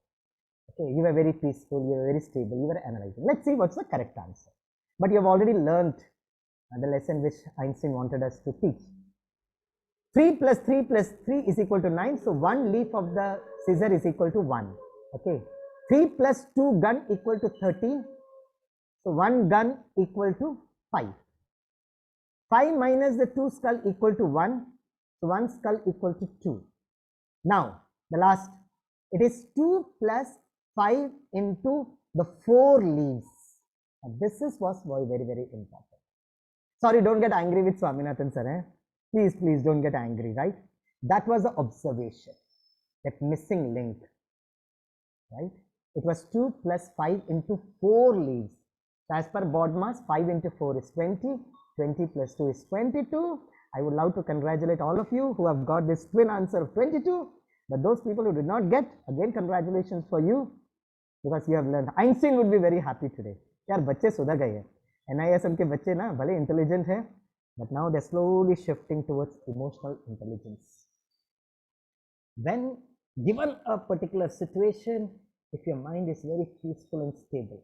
Speaker 1: Okay, you were very peaceful, you were very stable, you were analyzing. Let's see what's the correct answer. But you have already learned the lesson which Einstein wanted us to teach. 3 plus 3 plus 3 is equal to 9. So 1 leaf of the scissor is equal to 1. Okay. 3 plus 2 gun equal to 13. So 1 gun equal to 5. 5 minus the 2 skull equal to 1. So 1 skull equal to 2. Now the last, it is 2 plus 5 into the 4 leaves. And this was very, very important. Sorry, don't get angry with Swaminathan sir. Eh? Please, please don't get angry, right? That was the observation, that missing link, right? It was 2 plus 5 into 4 leaves. So as per BODMAS, 5 into 4 is 20, 20 plus 2 is 22. I would love to congratulate all of you who have got this twin answer of 22. But those people who did not get, again, congratulations for you, because you have learned. Einstein would be very happy today. यार बच्चे सुधर गए हैं. NISM के बच्चे ना भले intelligent है, but now they're slowly shifting towards emotional intelligence. When given a particular situation, if your mind is very peaceful and stable,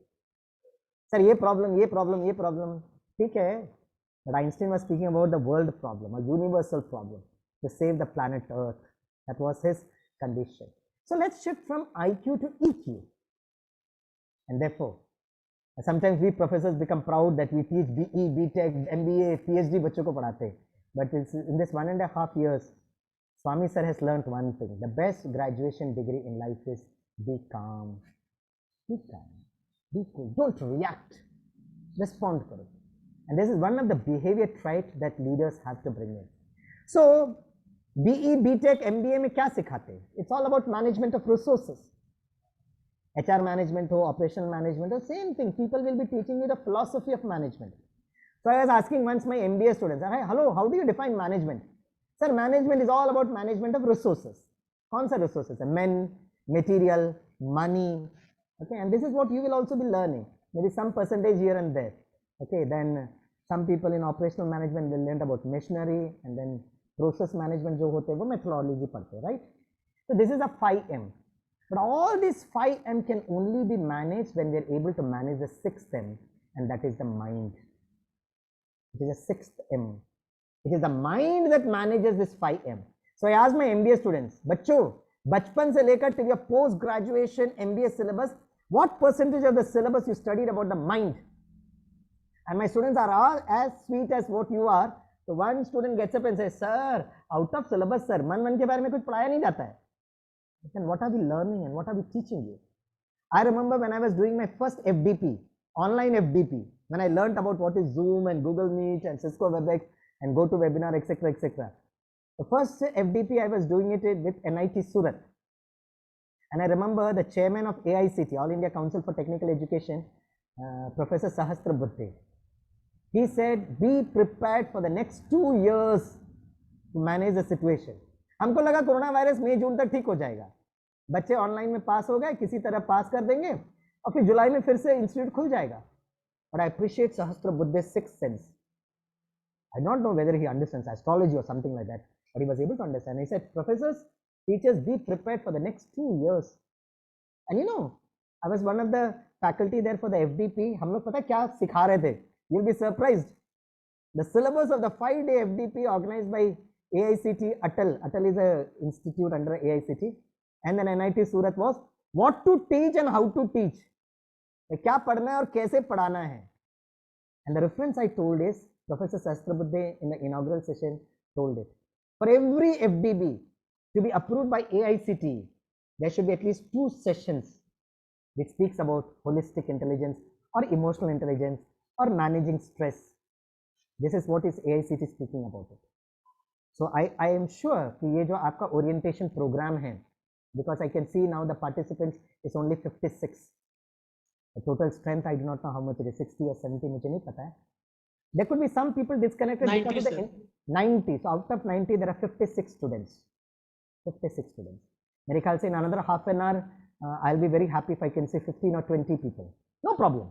Speaker 1: sir, ये problem, ठीक है. But Einstein was speaking about the world problem, a universal problem, to save the planet Earth. That was his condition. So let's shift from IQ to EQ. And therefore, sometimes we professors become proud that we teach BE, BTech, MBA, PhD बच्चों को पढ़ाते हैं. But in this 1.5 years, Swami sir has learned one thing. The best graduation degree in life is be calm. Be calm. Be cool. Don't react. Respond करो. And this is one of the behavior traits that leaders have to bring in. So, BE, BTech, MBA में क्या सिखाते हैं? It's all about management of resources. HR management ho, operational management ho, same thing. People will be teaching you the philosophy of management. So I was asking once my MBA students, hello, how do you define management? Sir, management is all about management of resources. Kaun sa resources? Men, material, money. Okay, and this is what you will also be learning. Maybe some percentage here and there. Okay, then some people in operational management will learn about machinery, and then process management jo hote wo methodology padhte, right? So this is a 5M. But all these 5M can only be managed when we are able to manage the 6th M, and that is the mind. It is the 6th M. It is the mind that manages this 5M. So I asked my MBA students, बच्चों, बचपन से लेकर till your post graduation MBA syllabus, what percentage of the syllabus you studied about the mind? And my students are all as sweet as what you are. So one student gets up and says, sir, out of syllabus, sir, मन के बारे में कुछ पढ़ाया नहीं जाता है. Then what are we learning and what are we teaching you? I remember when I was doing my first FDP, online FDP, when I learned about what is Zoom and Google Meet and Cisco WebEx and GoToWebinar, etc., etc. The first FDP I was doing it with NIT Surat. And I remember the chairman of AICT, All India Council for Technical Education, Professor Sahastra Buddhe. He said, be prepared for the next 2 years to manage the situation. हमको लगा corona virus मई जून तक ठीक हो जाएगा. बच्चे online में पास हो गए, किसी तरह पास कर देंगे और फिर जुलाई में फिर से इंस्टीट्यूट खुल जाएगा. But I appreciate Sahastra Buddha's sixth sense. I don't know whether he understands astrology or something like that, but he was able to understand. He said, professors, teachers, be prepared for the next 2 years. And you know, I was one of the faculty there for the FDP. हम लोग पता क्या सिखा रहे थे? You'll be surprised. The syllabus of the 5-day FDP organized by AICT Atal. Atal is a institute under AICT. And then NIT Surat was what to teach and how to teach. क्या पढ़ना है और कैसे पढ़ाना है. And the reference I told is Professor Sahasrabuddhe in the inaugural session told it. For every FDB to be approved by AICT, there should be at least 2 sessions which speaks about holistic intelligence or emotional intelligence or managing stress. This is what is AICT speaking about it. So I am sure कि ये जो आपका orientation program है, because I can see now the participants is only 56. The total strength, I do not know how much it is, 60 or 70, मुझे नहीं पता है. There could be some people disconnected
Speaker 2: 90,
Speaker 1: because of the 90. So out of 90, there are 56 students. 56 students. मेरे ख्याल से in another half an hour, I'll be very happy if I can say 15 or 20 people. No problem.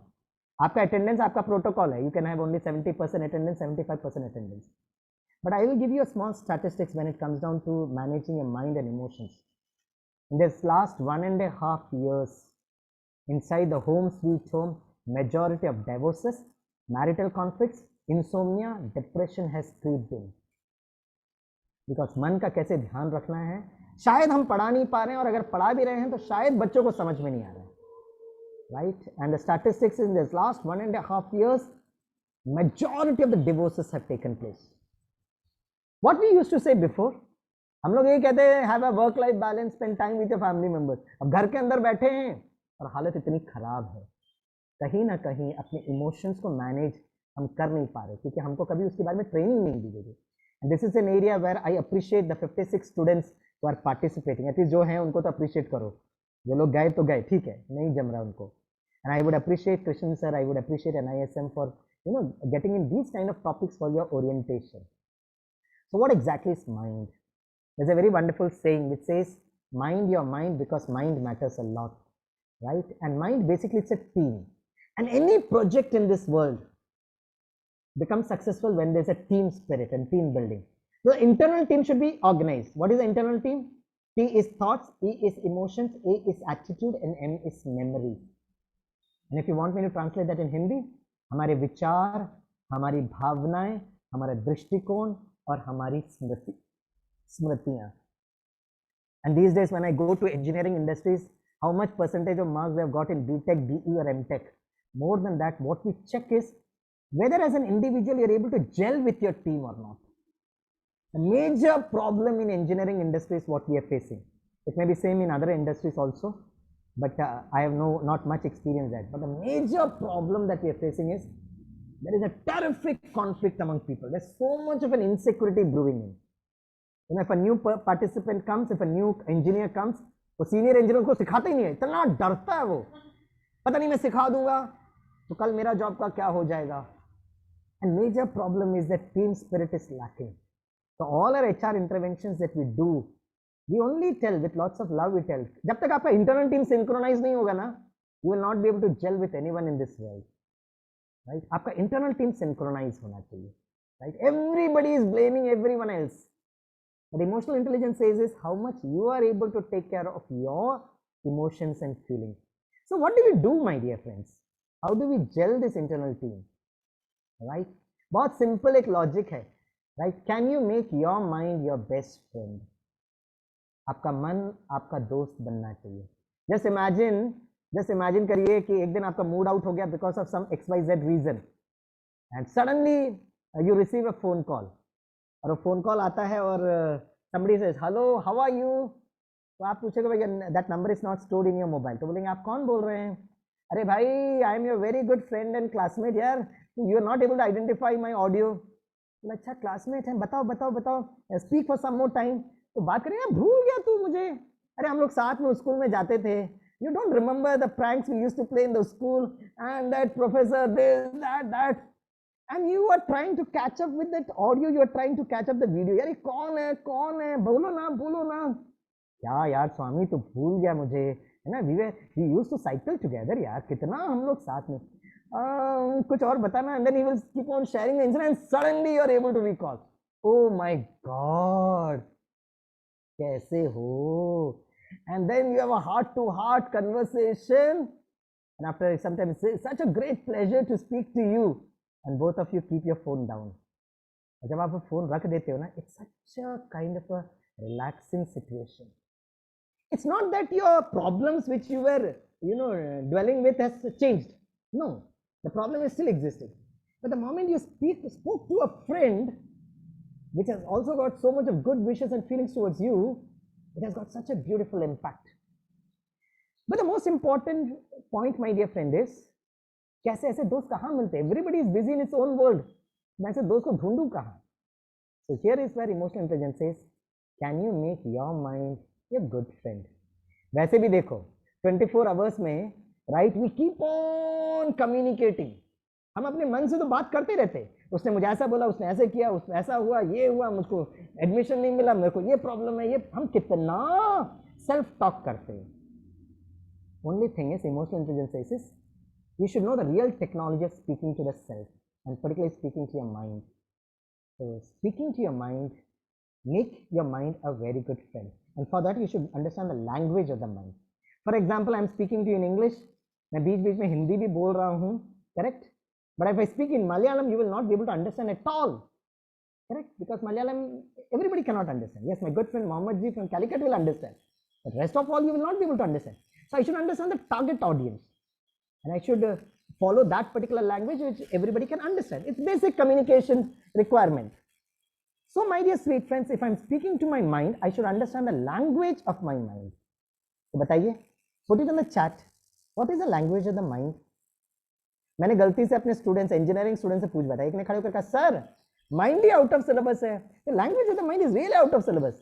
Speaker 1: आपका attendance आपका protocol है. You can have only 70% attendance, 75% attendance. But I will give you a small statistics when it comes down to managing your mind and emotions. In this last 1.5 years, inside the home sweet home, majority of divorces, marital conflicts, insomnia, depression has creeped in. Because मन का कैसे ध्यान रखना है, शायद हम पढ़ा नहीं पा रहे हैं, और अगर पढ़ा भी रहे हैं तो शायद बच्चों को समझ में नहीं आ रहा है. Right? And the statistics in this last 1.5 years, majority of the divorces have taken place. What we used to say before, हम लोग ये कहते हैं have a work life balance, spend time with your family members. अब घर के अंदर बैठे हैं और हालत इतनी खराब है, कहीं ना कहीं अपने इमोशंस को मैनेज हम कर नहीं पा रहे, क्योंकि हमको कभी उसके बारे में ट्रेनिंग नहीं दी गई. And this is an area where I appreciate the 56 students who are participating. At least जो हैं उनको तो अप्रिशिएट करो, जो लोग गए तो गए, ठीक है, नहीं जम रहा उनको. And I would appreciate Krishna sir, I would appreciate NISM for getting in these kind of topics for your orientation. So what exactly is mind? There's a very wonderful saying which says, mind your mind because mind matters a lot, right? And mind basically it's a team, and any project in this world becomes successful when there's a team spirit and team building. So the internal team should be organized. What is the internal team? T is thoughts, E is emotions, A is attitude, and M is memory. And if you want me to translate that in Hindi, हमारे विचार, हमारी भावनाएं, हमारा दृष्टिकोण और हमारी स्मृतियां. And these days when I go to engineering industries, how much percentage of marks they have got in BTech, BE or MTech? More than that, what we check is whether as an individual you are able to gel with your team or not. A major problem in engineering industry is what we are facing. It may be same in other industries also, but I have not much experience that. But the major problem that we are facing is there is a terrific conflict among people. There's so much of an insecurity brewing in. If a new participant comes, if a new engineer comes, वो senior engineer को सिखाता ही नहीं है, इतना डरता है वो, पता नहीं मैं सिखा दूंगा तो कल मेरा जॉब का क्या हो जाएगा. And major problem is that team spirit is lacking. So all our HR interventions that we do, we only tell with lots of love. We tell जब तक आपका internal team synchronize नहीं होगा ना, you will not be able to gel with anyone in this world. Right? आपका internal team synchronize होना चाहिए. Right? Everybody is blaming everyone else. But emotional intelligence says is how much you are able to take care of your emotions and feelings. So what do we do, my dear friends? How do we gel this internal team? Right? बहुत simple एक logic है. Right? Can you make your mind your best friend? आपका मन आपका दोस्त बनना चाहिए. Just imagine करिए कि एक दिन आपका मूड आउट हो गया because of some XYZ reason, and suddenly you receive a phone call. और वो फोन कॉल आता है और somebody says hello how are you, तो आप पूछेगा भैया that number is not stored in your mobile, तो बोलेंगे आप कौन बोल रहे हैं? अरे भाई I am your very good friend and classmate यार, you are not able to identify my audio. अच्छा क्लासमेट है, बताओ बताओ बताओ, speak for some more time. तो बात करेंगे भूल गया तू मुझे, अरे हम लोग साथ में स्कूल में जाते थे, you don't remember the pranks we used to play in the school and that professor this that, and you are trying to catch up with that audio, you are trying to catch up the video. यार ये कौन है बोलो ना. क्या यार स्वामी तू भूल गया मुझे, है ना, we used to cycle together यार, कितना हम लोग साथ में, कुछ और बताना. And then he will keep on sharing the incident and suddenly you are able to recall. Oh my God, कैसे हो? And then you have a heart-to-heart conversation, and after sometimes it's such a great pleasure to speak to you, and both of you keep your phone down. और जब आप phone रख देते हो ना, it's such a kind of a relaxing situation. It's not that your problems which you were, dwelling with has changed. No, the problem is still existing. But the moment you spoke to a friend, which has also got so much of good wishes and feelings towards you, it has got such a beautiful impact. But the most important point, my dear friend, is कैसे ऐसे दोस्त कहाँ मिलते हैं? Everybody is busy in its own world. मैं ऐसे दोस्त को ढूंढूं कहाँ? So here is where emotional intelligence says, can you make your mind your good friend? वैसे भी देखो 24 आवर्स में right we keep on communicating, हम अपने मन से तो बात करते रहते, उसने मुझे ऐसा बोला, उसने ऐसे किया, उसने ऐसा हुआ, ये हुआ, मुझको एडमिशन नहीं मिला, मेरे को ये प्रॉब्लम है, ये हम कितना सेल्फ टॉक करते हैं. Only thing is emotional intelligence is you should know the real technology of speaking to the self, and particularly speaking to your mind. So speaking to your mind, make your mind a very good friend, and for that you should understand the language of the mind. For example, I am speaking to you in English, मैं बीच बीच में हिंदी भी बोल रहा हूँ, correct? But if I speak in Malayalam, you will not be able to understand at all, correct? Because Malayalam everybody cannot understand. Yes, my good friend Mohammed ji from Calicut will understand, but rest of all you will not be able to understand. So I should understand the target audience, and I should follow that particular language which everybody can understand. It's basic communication requirement. So my dear sweet friends, if I'm speaking to my mind, I should understand the language of my mind. तो बताइए, put it in the chat. What is the language of the mind? मैंने गलती से अपने students, engineering student से पूछ बैठा, एक ने खड़े होकर कहा सर माइंड ही आउट ऑफ सिलेबस है, language of the mind is really out of syllabus.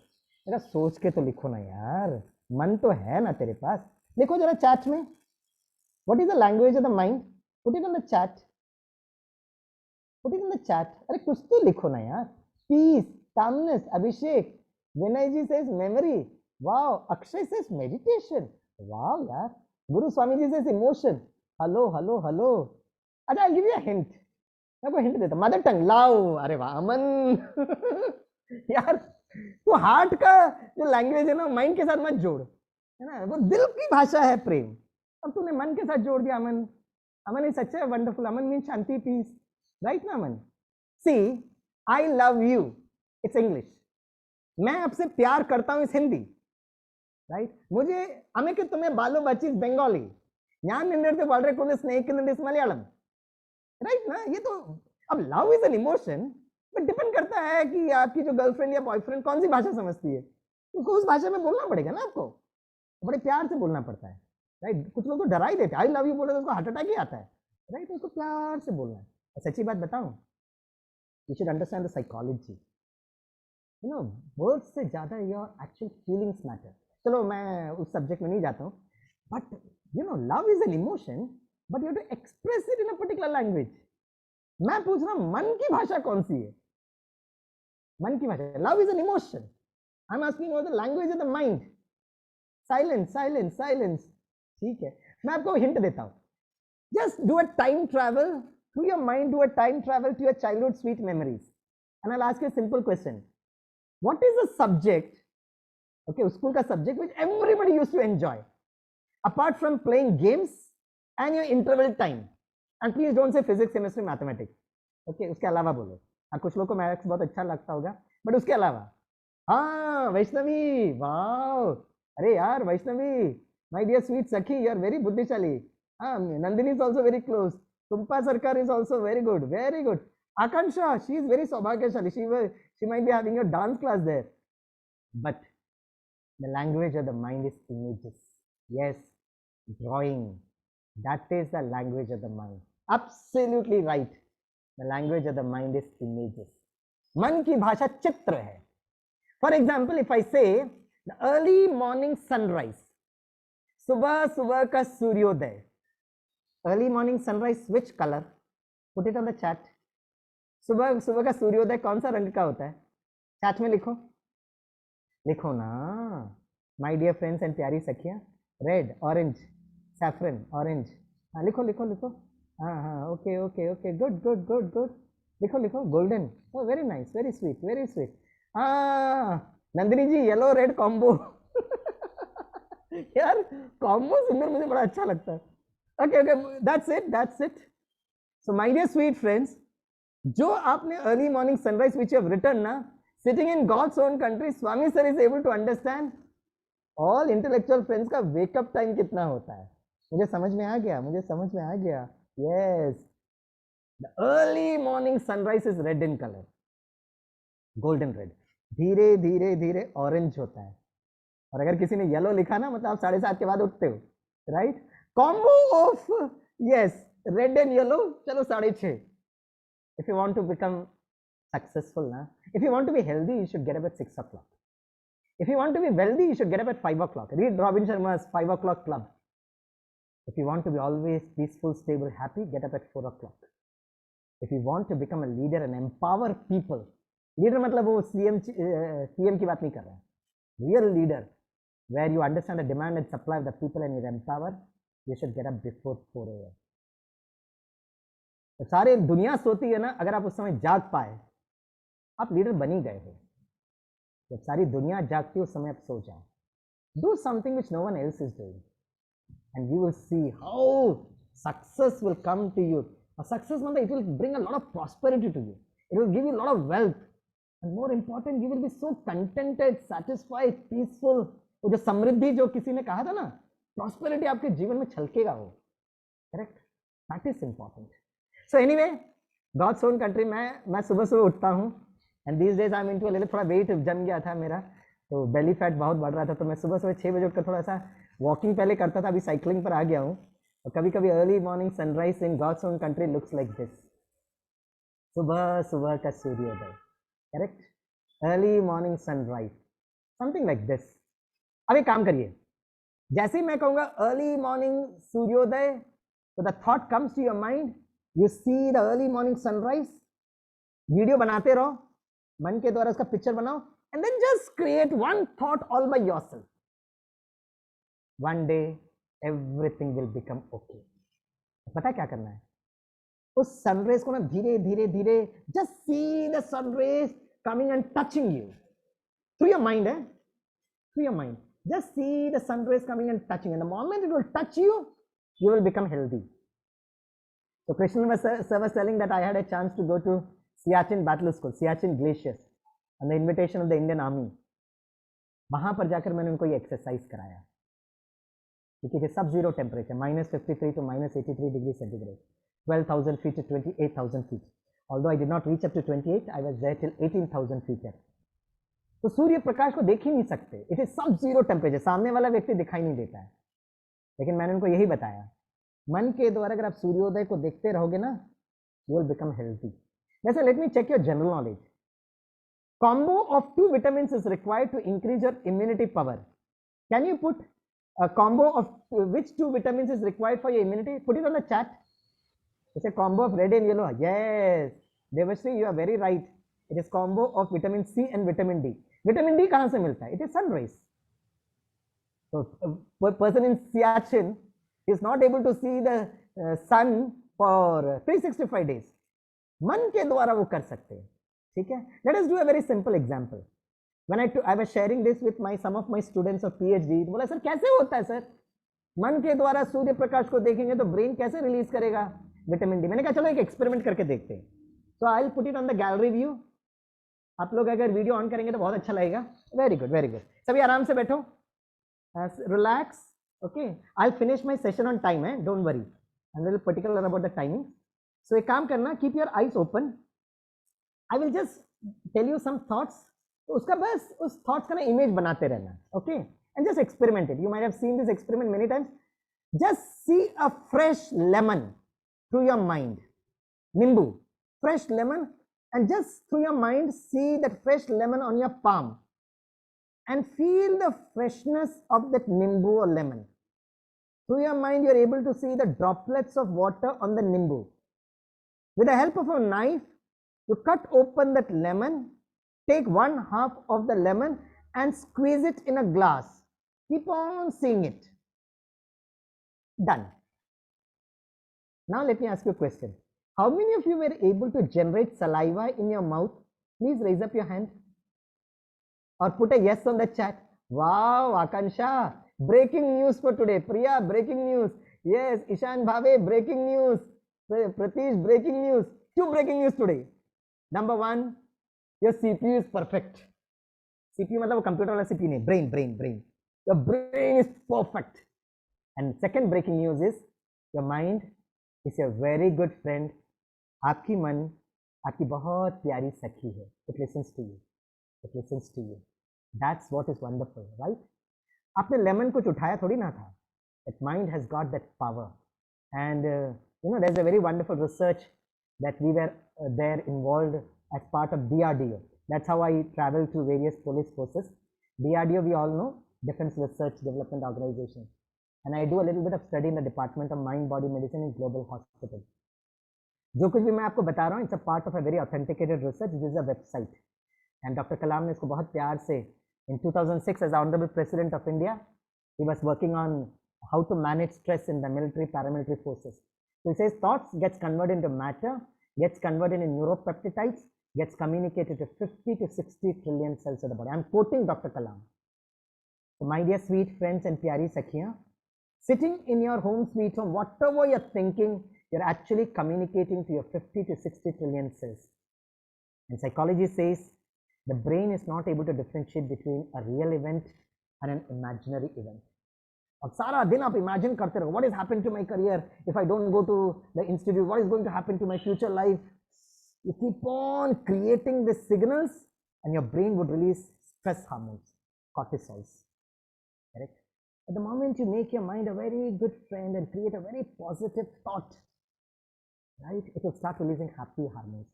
Speaker 1: मेरा सोच के तो लिखो ना यार, मन तो है ना तेरे पास, लिखो जरा चैट में. What is the language of the mind? Put it on the chat. Put it in the chat. अरे कुछ तो लिखो ना यार. Peace, calmness, Abhishek. Vinay ji says memory. Wow. Akshay says meditation. Wow यार. Guru Swami ji says emotion. Hello, hello, hello. अच्छा, I'll give you a hint. मैं आपको हिंट देता हूँ. मदर टंग लाओ. अरे वाह अमन. यार तो हार्ट का जो लैंग्वेज है ना माइंड के साथ मत जोड़, है ना, वो दिल की भाषा है प्रेम. अब तूने मन के साथ जोड़ दिया Aman. Aman is such a wonderful. Aman mean शांति, पीस, राइट ना Aman? See I love you it's English. मैं आपसे प्यार करता हूँ इस हिंदी, राइट? मुझे हमें कि तुम्हें बालो बची बंगाली ഞാൻ നിന്റെ അടുത്ത് വളരെ കൂടുതൽ സ്നേഹിക്കുന്നുണ്ട് इस मलयालम, राइट ना? ये तो अब love is an emotion, but depend करता है कि आपकी जो गर्लफ्रेंड या बॉयफ्रेंड कौन सी भाषा समझती है, उसको उस भाषा में बोलना पड़ेगा ना आपको, बड़े प्यार से बोलना पड़ता है, राइट? कुछ लोग तो डरा ही देते, आई लव यू बोले तो उसको हार्ट अटैक ही आता है, राइट? उसको प्यार से बोलना है. सच्ची बात बताऊं, you should understand the psychology. You know words से ज्यादा योर एक्चुअल फीलिंग्स मैटर. चलो मैं उस सब्जेक्ट में नहीं जाता हूँ, but you know love is an emotion, but you have to express it in a particular language. मैं पूछ रहा हूँ मन की भाषा कौन सी है? मन की भाषा, love is an emotion. I am asking what the language of the mind. Silence, silence, silence. ठीक है, मैं आपको हिंट देता हूं. Just do a time travel through your mind, do a time travel to your childhood sweet memories, and I will ask you a simple question. What is the subject, okay, school का subject which everybody used to enjoy apart from playing games and your interval time? And please don't say physics, chemistry, mathematics, okay? उसके अलावा बोलो. हाँ, कुछ लोगों को maths बहुत अच्छा लगता होगा, बट उसके अलावा. हाँ वैष्णवी, वाओ, अरे यार Vaishnavi, my dear sweet Sakhi, you are very buddhishali. Nandini is also very close. Tumpa Sarkar is also very good, very good. Akansha, she is very saubhagyashali. She might be having a dance class there. But the language of the mind is images. Yes, drawing. That is the language of the mind. Absolutely right. The language of the mind is images. मन की भाषा चित्र है. For example, if I say the early morning sunrise, सुबह सुबह का सूर्योदय, early morning sunrise, which colour? Put it on the chat. सुबह सुबह का सूर्योदय कौन सा रंग का होता है? चैट में लिखो, लिखो ना माय डियर फ्रेंड्स एंड प्यारी सखियां. Red, orange, saffron, orange. हाँ लिखो लिखो लिखो. हाँ हाँ, okay okay okay, good good good good. लिखो लिखो. Golden, oh very nice, very sweet, very sweet. हाँ Nandini ji, yellow red combo. यार कॉम्बो सुंदर, मुझे बड़ा अच्छा लगता है. Okay okay, that's it, that's it. So my dear sweet friends, जो आपने early morning sunrise which you have written ना, sitting in God's own country, Swami sir is able to understand all intellectual friends का wake up time कितना होता है. मुझे समझ में आ गया, मुझे समझ में आ गया. Yes, the early morning sunrise is red in colour, golden red. धीरे धीरे धीरे ऑरेंज होता है, और अगर किसी ने येलो लिखा ना, मतलब आप 7:30 के बाद उठते हो, right? Combo of yes red and yellow. चलो 6:30. If you want to become successful ना, if you want to be healthy, you should get up at 6 o'clock. If you want to be wealthy, you should get up at 5 o'clock. Read Robin Sharma's 5 o'clock club. If you want to be always peaceful, stable, happy, get up at 4 o'clock. If you want to become a leader and empower people, leader मतलब वो CM की बात नहीं कर रहा है. Real leader, where you understand the demand and supply of the people and you empower, you should get up before 4 a.m. तो सारे दुनिया सोती है ना, अगर आप उस समय जाग पाए, आप लीडर बन ही गए हो. जब सारी दुनिया जागती है उस समय आप सो जाओ. Do something which no one else is doing, and you will see how success will come to you. A success means it will bring a lot of prosperity to you. It will give you a lot of wealth, and more important, you will be so contented, satisfied, peaceful. वो जो समृद्धि जो किसी ने कहा था ना, prosperity आपके जीवन में छलकेगा वो. Correct? That is important. So anyway, God's own country. मैं सुबह सुबह उठता हूँ, and these days I'm into a little, थोड़ा weight जम गया था मेरा, तो belly fat बहुत बढ़ रहा था, तो मैं सुबह सुबह 6 बजे उठकर थोड़ा सा walking पहले करता था, अभी cycling पर आ गया हूँ. और कभी कभी early morning sunrise in God's own country looks like this. सुबह सुबह का सूर्योदय. Correct? Early morning sunrise, something like this. अब एक काम करिए, जैसे ही मैं कहूँगा early morning सूर्योदय, so the thought comes to your mind, you see the early morning sunrise, video बनाते रहो, मन के द्वारा उसका पिक्चर बनाओ, and then just create one thought all by yourself. One day everything will become okay. पता क्या करना है? उस सनरेज को ना धीरे धीरे धीरे, just see the sun rays coming and touching you through your mind, through your mind. Just see the sun rays coming and touching, and the moment it will touch you, you will become healthy. So Krishna sir was telling that I had a chance to go to Siachen Battle School, Siachen Glaciers, on the invitation of the Indian Army. वहां पर जाकर मैंने उनको ये exercise कराया, क्योंकि सब zero temperature, -53 to -83 degrees centigrade, 12,000 feet to 28,000 feet. Although I did not reach up to 28, I was there till 18,000 feet. तो सूर्य प्रकाश को देख ही नहीं सकते, इट इज सब जीरो टेम्परेचर, सामने वाला व्यक्ति दिखाई नहीं देता है. लेकिन मैंने उनको यही बताया, मन के द्वारा अगर आप सूर्योदय को देखते रहोगे ना, you will become healthy. Listen, let me check your general knowledge. Combo of 2 vitamins is required to increase your immunity power. Can you put a combo of which 2 vitamins is required for your immunity? Put it on the chat. It's a combo of red and yellow. Yes, Devashri, you are very right. It is combo of vitamin C and vitamin D. Vitamin D कहाँ से मिलता है? It is sun rays. So a person in Siachen is not able to see the sun for 365 days. मन के द्वारा वो कर सकते हैं. ठीक है? Let us do a very simple example. When I was sharing this with some of my students of PhD, बोला सर कैसे होता है सर? मन के द्वारा सूर्य प्रकाश को देखेंगे तो ब्रेन कैसे रिलीज करेगा विटामिन डी? मैंने कहा चलो एक एक्सपेरिमेंट करके देखते हैं. So I'll put it on the gallery view. आप लोग अगर वीडियो ऑन करेंगे तो बहुत अच्छा लगेगा. Very good, very good. सभी आराम से बैठो, relax. Okay, I finish my session on time है, don't worry. I am very particular about the timing. So एक काम करना, keep your eyes open. I will just tell you some thoughts. तो उसका बस उस थॉट्स का ना इमेज बनाते रहना. Okay, and just experiment it. You might have seen this experiment many times. Just see a fresh lemon through your mind. नींबू, fresh lemon, and just through your mind see that fresh lemon on your palm and feel the freshness of that nimbu or lemon. Through your mind you are able to see the droplets of water on the nimbu. With the help of a knife you cut open that lemon, take 1/2 of the lemon and squeeze it in a glass. Keep on seeing it. Done. Now let me ask you a question. How many of you were able to generate saliva in your mouth? Please raise up your hand or put a yes on the chat. Wow, Akansha, breaking news for today. Priya, breaking news. Yes, Ishan Bhave, breaking news. Pratish, breaking news. 2 breaking news today. Number 1, your CPU is perfect. CPU मतलब वो computer वाला CPU नहीं, brain. Your brain is perfect. And second breaking news is your mind is a very good friend. आपकी मन आपकी बहुत प्यारी सखी है. It listens to you. It listens to you. That's what is wonderful, right? आपने lemon कुछ उठाया थोड़ी ना था. That mind has got that power. And there's a very wonderful research that we were there involved as part of DRDO. That's how I traveled to various police forces. DRDO, we all know, Defense Research Development Organization. And I do a little bit of study in the Department of Mind Body Medicine in Global Hospital. जो कुछ भी मैं आपको बता रहा हूँ, it's a part of a very authenticated research. This is a website. And Dr. Kalam ने इसको बहुत प्यार से, in 2006 as Honorable President of India, he was working on how to manage stress in the military, paramilitary forces. So he says thoughts gets converted into matter, gets converted in neuropeptides, gets communicated to 50 to 60 trillion cells of the body. I'm quoting Dr. Kalam. So my dear sweet friends and pyari sakhiyan, sitting in your home sweet home, whatever you're thinking, you're actually communicating to your 50 to 60 trillion cells. And psychology says the brain is not able to differentiate between a real event and an imaginary event. और सारा दिन आप imagine करते रहो, what is happening to my career if I don't go to the institute, what is going to happen to my future life. You keep on creating the signals and your brain would release stress hormones, cortisols, correct? At the moment you make your mind a very good friend and create a very positive thought, right, it will start releasing happy hormones.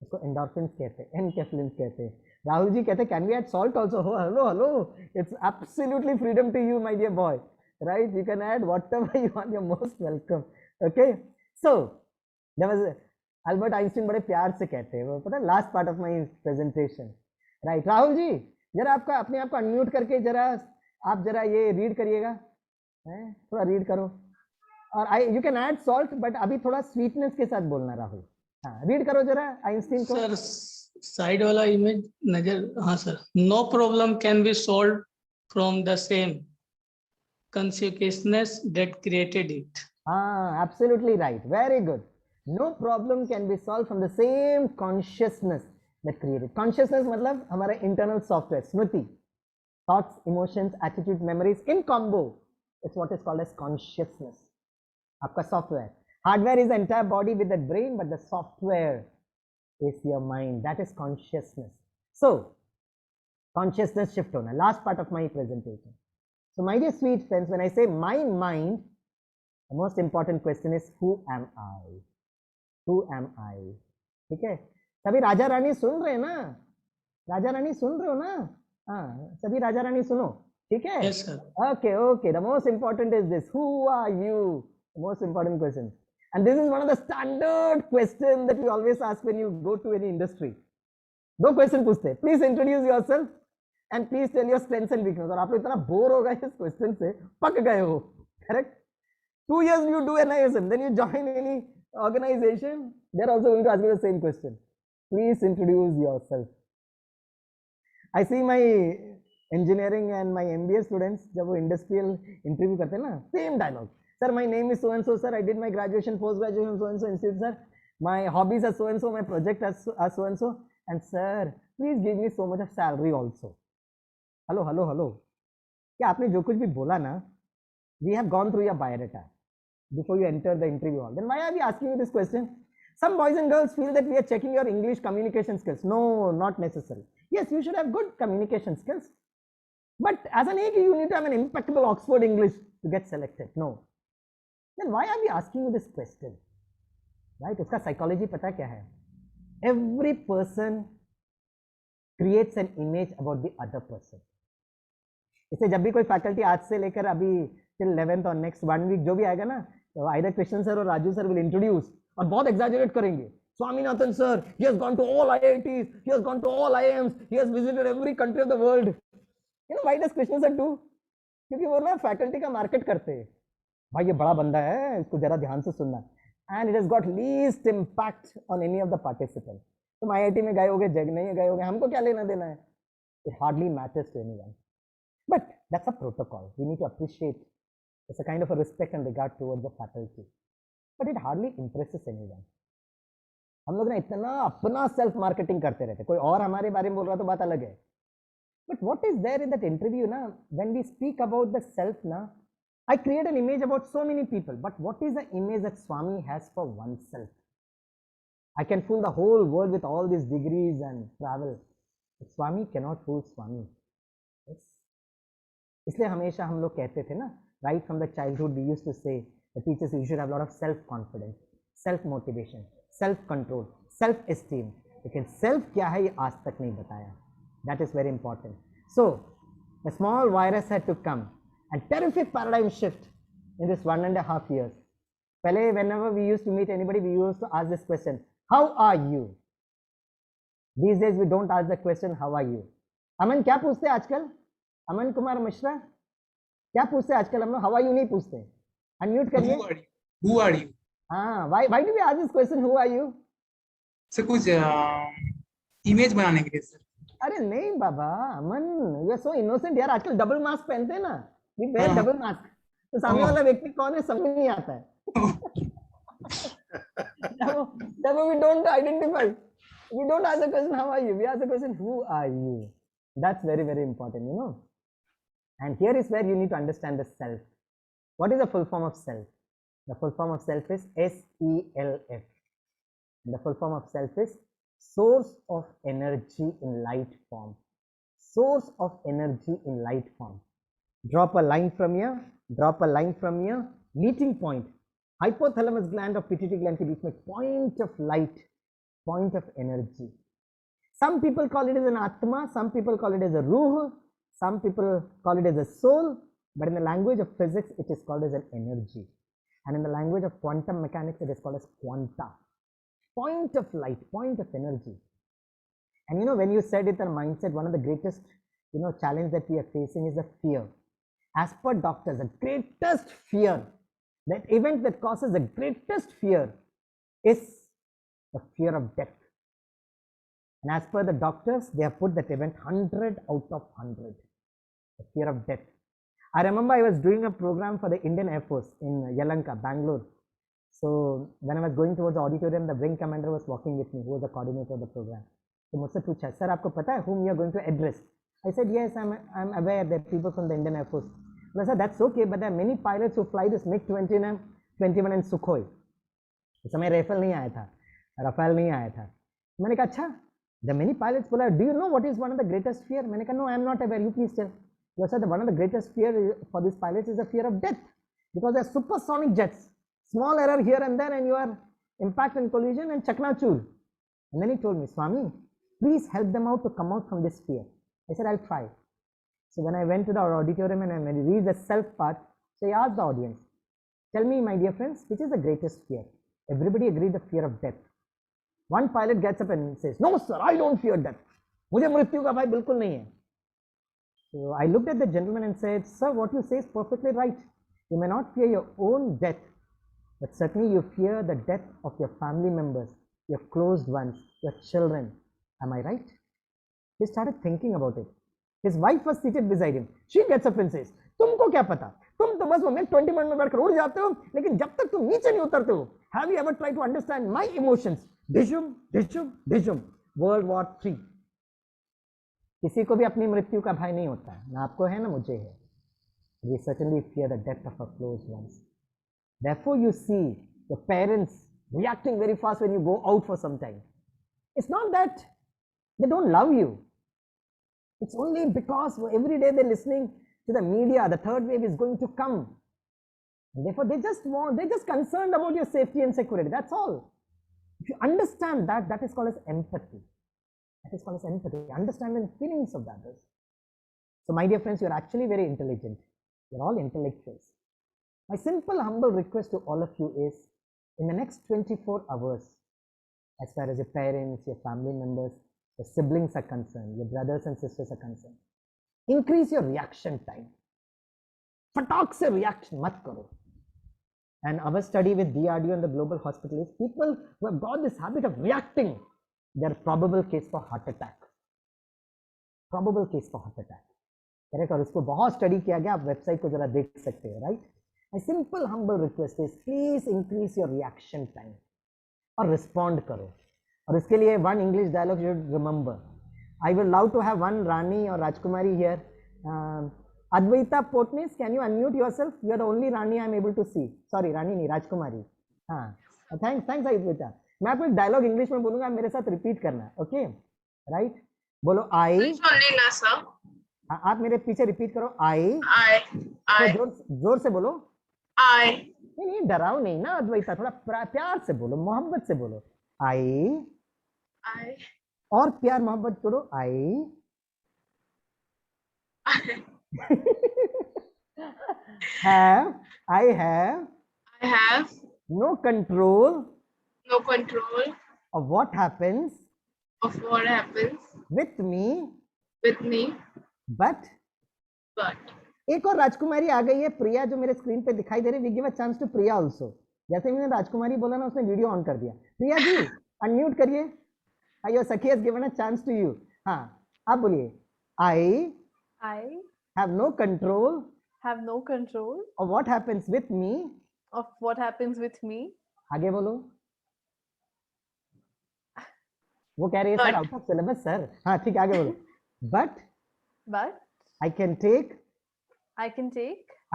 Speaker 1: उसको endorphins कहते हैं, enkephalins कहते हैं. राहुल जी कहते हैं, can we add salt also? Oh, hello, it's absolutely freedom to you, my dear boy, right? You can add whatever you want, you're most welcome. Okay, so there was Albert Einstein बड़े प्यार से कहते हैं, वो पता है last part of my presentation, right? Rahul ji जरा आपका अपने आप को अनम्यूट करके जरा आप जरा ये रीड करिएगा, थोड़ा रीड करो, और you can add salt but अभी थोड़ा स्वीटनेस के साथ बोलना राहुल. हाँ, रीड करो जरा आइंस्टीन को.
Speaker 2: सर साइड वाला इमेज नजर, हाँ sir. No problem can be solve from the same consciousness that created it.
Speaker 1: Absolutely right, very good. No problem can be solved from the same consciousness that created. Consciousness मतलब हमारा internal software, Smriti, thoughts, emotions, attitudes, memories in combo. It's what is called as consciousness. आपका software. Hardware is the entire body with the brain, but the software is your mind. That is consciousness. So, consciousness shift होना. Last part of my presentation. So, my dear sweet friends, when I say my mind, the most important question is who am I? Who am I? ठीक है? सभी राजा रानी सुन रहे हैं ना? राजा रानी सुन रहे हो ना? हाँ, सभी राजा रानी सुनो. ठीक है?
Speaker 2: Yes, sir.
Speaker 1: Okay, okay. The most important is this. Who are you? The most important question. And this is one of the standard questions that we always ask when you go to any industry. दो question पूछते हैं. Please introduce yourself and please tell your strengths and weaknesses. और आप लोग इतना bore हो गए इस क्वेश्चन से, पक गए हो, correct? 2 years you do NISM, then you join any organization, they're also going to ask you the same question. Please introduce yourself. I see my engineering and my MBA students, जब वो industrial interview करते हैं ना, same dialogue. Sir, my name is so and so, sir. I did my graduation, post graduation, so and so institute, sir. My hobbies are so and so. My project are so and so. And sir, please give me so much of salary also. Hello, hello, hello. क्या आपने जो कुछ भी बोला ना, we have gone through your biodata before you enter the interview hall. Then why are we asking you this question? Some boys and girls feel that we are checking your English communication skills. No, not necessary. Yes, you should have good communication skills. But as an AG, you need to have an impeccable Oxford English to get selected. No. Then why are we asking you this question? Right? उसका psychology पता क्या है? Every person creates an image about the other person. इससे जब भी कोई faculty आज से लेकर अभी till 11th और next 1 week जो भी आएगा ना, तो either कृष्ण सर और राजू सर will introduce और बहुत exaggerate करेंगे. Swaminathan sir, he has gone to all IITs, he has gone to all IIMs, he has visited every country of the world. You know why does Krishna sir do? क्योंकि वो ना faculty का market करते हैं. भाई ये बड़ा बंदा है, इसको जरा ध्यान से सुनना. And it has got least impact on any of the participants. तुम IIT में गए होगे, जग नहीं गए होगे, हमको क्या लेना देना है? It hardly matters to anyone. But that's a protocol. We need to appreciate. It's a kind of a respect and regard towards the faculty. But it hardly impresses anyone. हम लोग ना इतना अपना सेल्फ मार्केटिंग करते रहते, कोई और हमारे बारे में बोल रहा तो बात अलग है. But what is there in that interview ना? When we speak about the self ना, I create an image about so many people. But what is the image that Swami has for oneself? I can fool the whole world with all these degrees and travel. But Swami cannot fool Swami. Yes. इसलिए हमेशा हम लोग कहते थे ना, right from the childhood we used to say, the teachers, you should have a lot of self-confidence, self-motivation, self-control, self-esteem. लेकिन self क्या है ये आज तक नहीं बताया. That is very important. So, A small virus had to come, and terrific paradigm shift in this 1.5 years. Pehle, whenever we used to meet anybody, we used to ask this question, how are you? These days we don't ask the question, how are you? Aman, क्या पूछते हैं आजकल? अमन कुमार मिश्रा, क्या पूछते हैं आजकल हम लोग? How are you नहीं पूछते. Unmute करिए.
Speaker 12: Who are you?
Speaker 1: हाँ, why do we ask this question, who are you?
Speaker 12: Sir कुछ इमेज बनाने के लिए सर.
Speaker 1: अरे नहीं बाबा, अमन, यू आर सो इनोसेंट यार. आजकल डबल मास्क पहनते हैं ना, वी वेयर डबल मास्क, तो सामने वाला व्यक्ति कौन है समझ नहीं आता है. Therefore we don't identify, we don't ask the question how are you, we ask the question who are you. That's very, very important, you know. And here is where you need to understand the self. What is the full form of self? The full form of self is SELF. The full form of self is source of energy in light form. Source of energy in light form. Drop a line from here, drop a line from here, meeting point. Hypothalamus gland or pituitary gland के बीच में point of light, point of energy. Some people call it as an atma, some people call it as a ruh, some people call it as a soul, but in the language of physics, it is called as an energy. And in the language of quantum mechanics, it is called as quanta. Point of light, point of energy. And you know, when you said it, the mindset, one of the greatest, you know, challenge that we are facing is the fear. As per doctors, the greatest fear, that event that causes the greatest fear is the fear of death. And as per the doctors, they have put that event 100 out of 100, the fear of death. I remember I was doing a program for the Indian Air Force in Yalanka, Bangalore. So when I was going towards the auditorium, the wing commander was walking with me, who was the coordinator of the program. So मुझसे पूछा, sir आपको पता है whom you are going to address? I said, yes, I'm aware that people from the Indian Air Force. I said, that's okay, but there are many pilots who fly this MiG-21 and Sukhoi. उस समय Rafale नहीं आया था, Rafale नहीं आया था. मैंने कहा अच्छा, there are many pilots. बोला, do you know what is one of the greatest fear? मैंने कहा no, I am not aware. You please tell. You said that one of the greatest fear for these pilots is the fear of death, because they are supersonic jets. Small error here and there, and you are impact and collision and chaknachur. And then he told me, Swami, please help them out to come out from this fear. I said, I'll try. So when I went to the auditorium and I read the self part, so I asked the audience, tell me, my dear friends, which is the greatest fear? Everybody agreed the fear of death. One pilot gets up and says, no sir, I don't fear death. मुझे मृत्यु का भय बिल्कुल नहीं है. So I looked at the gentleman and said, sir, what you say is perfectly right. You may not fear your own death, but certainly you fear the death of your family members, your closed ones, your children. Am I right? He started thinking about it. His wife was seated beside him. She gets up and says, तुमको क्या पता? तुम तो बस वो minute 20 minute में बैठकर उड़ जाते हो, लेकिन जब तक तुम नीचे नहीं उतरते हो. Have you ever tried to understand my emotions? Dishum, dishum, dishum. World War III. किसी को भी अपनी मृत्यु का भय नहीं होता है, ना आपको है ना मुझे है. We certainly fear the death of our close ones. Therefore, you see your parents reacting very fast when you go out for some time. It's not that they don't love you. It's only because every day they're listening to the media, the third wave is going to come. And therefore, they're just concerned about your safety and security. That's all. If you understand that, that is called as empathy. That is called as empathy. Understand the feelings of the others. So, my dear friends, you are actually very intelligent. You're all intellectuals. My simple, humble request to all of you is, in the next 24 hours, as far as your parents, your family members, your siblings are concerned, your brothers and sisters are concerned, increase your reaction time. Fatak se reaction mat karo. And our study with DRDO and the global hospital is people who have got this habit of reacting, they are probable case for heart attack. Probable case for heart attack. Correct? और इसको बहुत study किया गया, आप website को जरा देख सकते हैं, right? My simple humble request is please increase your reaction time और respond करो. और इसके लिए one English dialogue you should remember. I would love to have one Rani or Rajkumari here. Advaita Potnis, can you unmute yourself? You are the only Rani I am able to see. Sorry, Rani नहीं, Rajkumari. हाँ, thanks Advaita. मैं आपको एक dialogue English में बोलूंगा, मेरे साथ repeat करना, ओके? राइट? बोलो आई. आप मेरे पीछे रिपीट करो, आई. जोर से बोलो. आई. नहीं डराओ नहीं ना अद्वैता, थोड़ा प्यार से बोलो, मोहब्बत से बोलो. आई. और प्यार मोहब्बत करो. आई. have, I have
Speaker 7: I have
Speaker 1: no control
Speaker 7: no control
Speaker 1: of what happens
Speaker 7: of what happens
Speaker 1: with me,
Speaker 7: with me,
Speaker 1: but
Speaker 7: but
Speaker 1: एक और राजकुमारी आ गई है, प्रिया, जो मेरे स्क्रीन पे दिखाई दे रही है. We give a chance to Priya also. जैसे मैंने राजकुमारी बोला ना, उसने वीडियो ऑन कर दिया. प्रिया जी अनम्यूट करिए. Your sakhi has given a chance to you. हाँ, आप बोलिए. I have no control
Speaker 13: have no control
Speaker 1: of what happens with me.
Speaker 13: of what happens with me.
Speaker 1: आगे बोलो. वो कह रही है sir out of syllabus sir. हाँ ठीक है, आगे बोलो. But I can take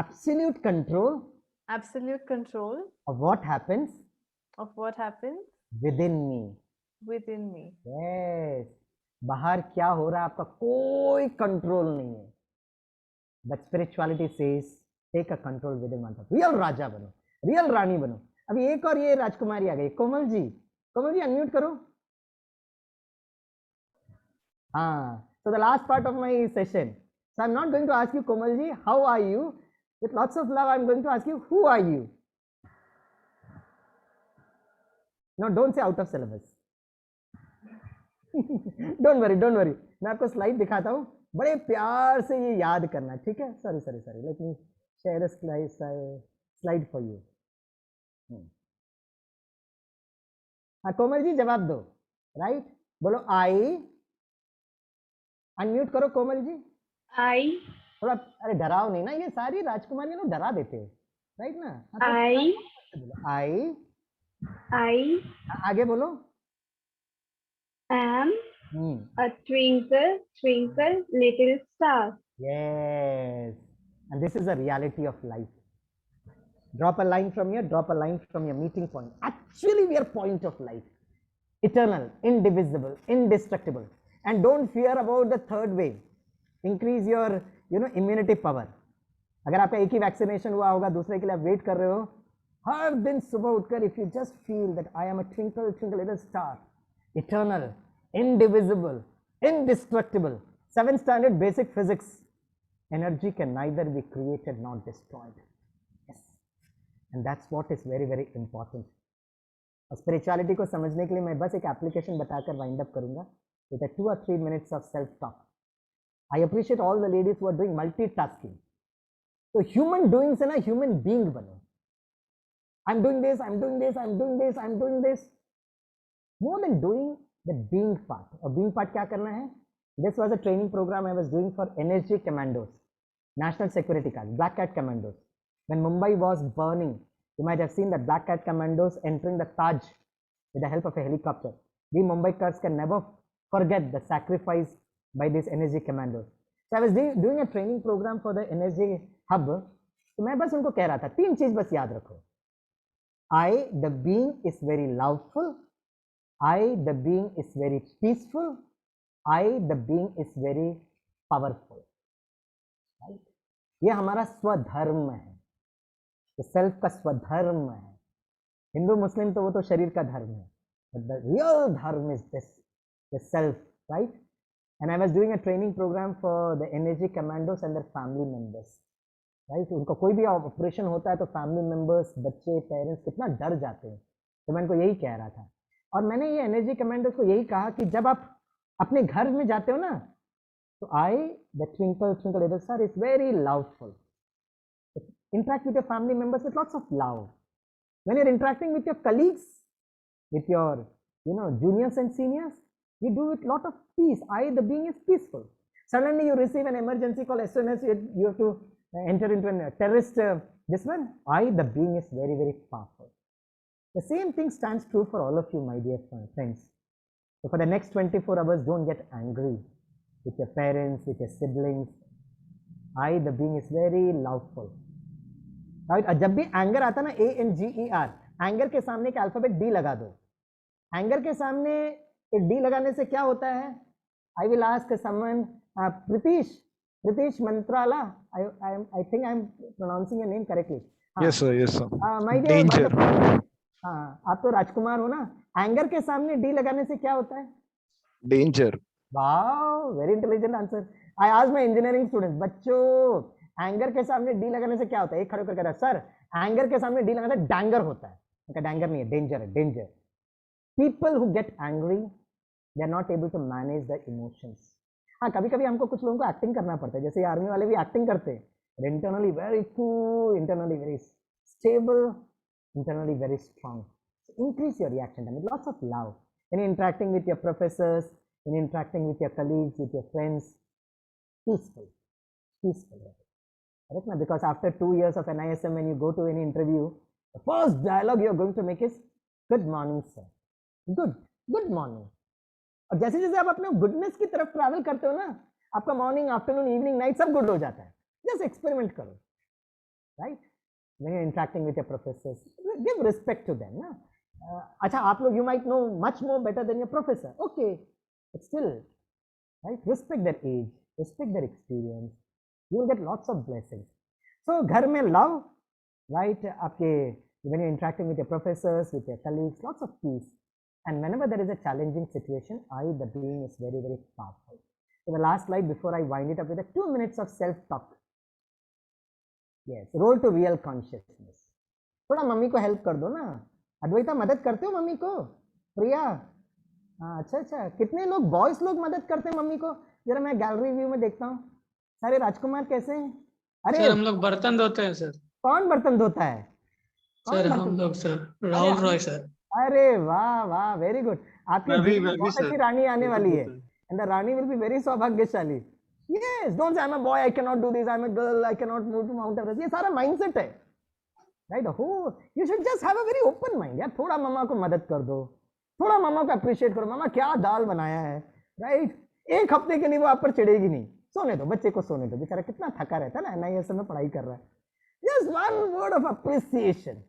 Speaker 1: absolute control of what happens within me. Yes. बाहर क्या हो रहा है आपका कोई कंट्रोल नहीं है. But spirituality says take a control within oneself. Real राजा बनो, रियल रानी बनो. अभी एक और ये राजकुमारी आ गई, कोमल जी. कोमल जी अनम्यूट करो. हाँ, so the last part of my session. So I'm not going to ask you, Komal ji, how are you? With lots of love, I'm going to ask you, who are you? No, don't say out of syllabus. Don't worry, don't worry. मैं आपको slide दिखाता हूँ, बड़े प्यार से ये याद करना, ठीक है? Sorry. Let me share a slide for you. हाँ, कोमल जी जवाब दो. राइट? बोलो I. अनम्यूट करो कोमल जी. थोड़ा, अरे डराओ नहीं ना, ये सारी राजकुमारी लोग डरा देते हैं, राइट ना? I आगे बोलो.
Speaker 14: am a twinkle little star.
Speaker 1: Yes, and this is a reality of life. Drop a line from here, drop a line from your meeting point. Actually, we are point of life. Eternal, indivisible, indestructible. And don't fear about the third wave. Increase your, immunity power. अगर आपका एक ही vaccination हुआ होगा, दूसरे के लिए आप wait कर रहे हो, हर दिन सुबह उठकर if you just feel that I am a twinkle little star, eternal, indivisible, indestructible, 7th standard basic physics, energy can neither be created nor destroyed. Yes, and that's what is very, very important. और spirituality को समझने के लिए मैं बस एक application बताकर wind up करूंगा with a 2 or 3 minutes of self-talk. I appreciate all the ladies who are doing multitasking. So human doings and a human being bano. I'm doing this, I'm doing this, I'm doing this, I'm doing this. More than doing the being part. और being part क्या करना है? This was a training program I was doing for NSG Commandos, National Security Guard, Black Cat Commandos. When Mumbai was burning, you might have seen the Black Cat Commandos entering the Taj with the help of a helicopter. We Mumbaikars can never forget the sacrifice by these NSG Commandos. So I was doing a training program for the NSG Hub. तो मैं बस उनको कह रहा था 3 चीज बस याद रखो. I, the being, is very loveful. I, the being, is very peaceful. I, the being, is very powerful. Right? ये हमारा स्वधर्म है. तो सेल्फ का स्वधर्म है. हिंदू मुस्लिम तो वो तो शरीर का धर्म है. But the real dharma is this, the self, right? And I was doing a training program for the NSG Commandos and their family members, right? उनका कोई भी ऑपरेशन होता है तो फैमिली मेंबर्स, बच्चे, पेरेंट्स कितना डर जाते हैं. तो मैं इनको यही कह रहा था. और मैंने ये NSG Commandos को यही कहा कि जब आप अपने घर में जाते हो ना, तो I, the twinkle little star, is very loveful. Interact with your family members with lots of love. When you're interacting with your colleagues, with your, juniors and seniors, you do with lot of peace. I, the being, is peaceful. Suddenly you receive an emergency call, SOS, you have to enter into a terrorist, this one, I, the being, is very, very powerful. The same thing stands true for all of you, my dear friends. So for the next 24 hours, don't get angry with your parents, with your siblings. I, the being, is very loveful. Right? जब भी anger आता ना, ANGER, anger के सामने एक alphabet D लगा दो. Anger के सामने एक D लगाने से क्या होता है? I will ask someone, Pritish Mantrala. I think I am pronouncing your name correctly.
Speaker 15: Yes sir, yes sir.
Speaker 1: My dear,
Speaker 15: Danger.
Speaker 1: हाँ, आप तो राजकुमार हो ना. एंगर के सामने D लगाने से क्या होता है?
Speaker 15: Danger.
Speaker 1: Wow, very intelligent answer. आई आज माई इंजीनियरिंग स्टूडेंट्स, बच्चों एंगर के सामने डी लगाने से क्या होता है? एक खड़े होकर कह रहा है सर एंगर के सामने डी लगाने से डैंगर होता है। उनका डैंगर नहीं है, डेंजर है, danger. People who get angry they are not able to manage the emotions. हाँ, कभी कभी हमको कुछ लोगों को एक्टिंग करना पड़ता है, जैसे आर्मी वाले भी एक्टिंग करते हैं। Internally very cool, internally very stable, internally very strong. So increase your reaction time with lots of love. When you're interacting with your professors, when you're interacting with your colleagues, with your friends, peaceful, peaceful. Correct now? Because after 2 years of NISM, when you go to any interview, the first dialogue you're going to make is, good morning, sir. Good morning. और जैसे जैसे आप अपने goodness की तरफ travel करते हो ना, आपका मॉर्निंग, आफ्टरनून, इवनिंग, नाइट सब गुड हो जाता है। जस्ट एक्सपेरिमेंट करो, right? When you're interacting with your professors, give respect to them. Na? Acha, aap log, you might know much more better than your professor. Okay, but still, right? Respect their age, respect their experience. You will get lots of blessings. So, ghar mein love, right? Aapke, when you're interacting with your professors, with your colleagues, lots of peace. And whenever there is a challenging situation, I, the being, is very, very powerful. So, the last slide before I wind it up with 2 minutes of self-talk. Yes, roll to real consciousness. थोड़ा mummy को help कर दो ना। अद्वैता, मदद करते हो mummy को? प्रिया, हाँ, अच्छा, कितने लोग बॉयज लोग मदद करते हैं मम्मी को? जरा मैं गैलरी व्यू में देखता हूँ। सारे राजकुमार कैसे हैं? अरे
Speaker 2: सर हम लोग बर्तन धोते हैं सर।
Speaker 1: कौन बर्तन धोता है?
Speaker 2: सर हम लोग सर, राहुल रॉय सर।
Speaker 1: अरे वाह वाह, वेरी गुड। आपकी बहुत अच्छी रानी आने वाली है, and the Rani will be very सौभाग्यशाली। Yes, don't say I'm a boy, I cannot do this, I'm a girl, I cannot move to Mount Everest. ये सारा mindset है, right? Oh, you should just have a very open mind. यार थोड़ा मम्मा को मदद कर दो, थोड़ा मम्मा को अप्रिशिएट करो। मम्मा क्या दाल बनाया है, right? एक हफ्ते के लिए वो आप पर चिढ़ेगी नहीं। सोने दो, बच्चे को सोने दो, बेचारा कितना थका रहता है ना, NISM में पढ़ाई कर रहा है। Just one word of appreciation.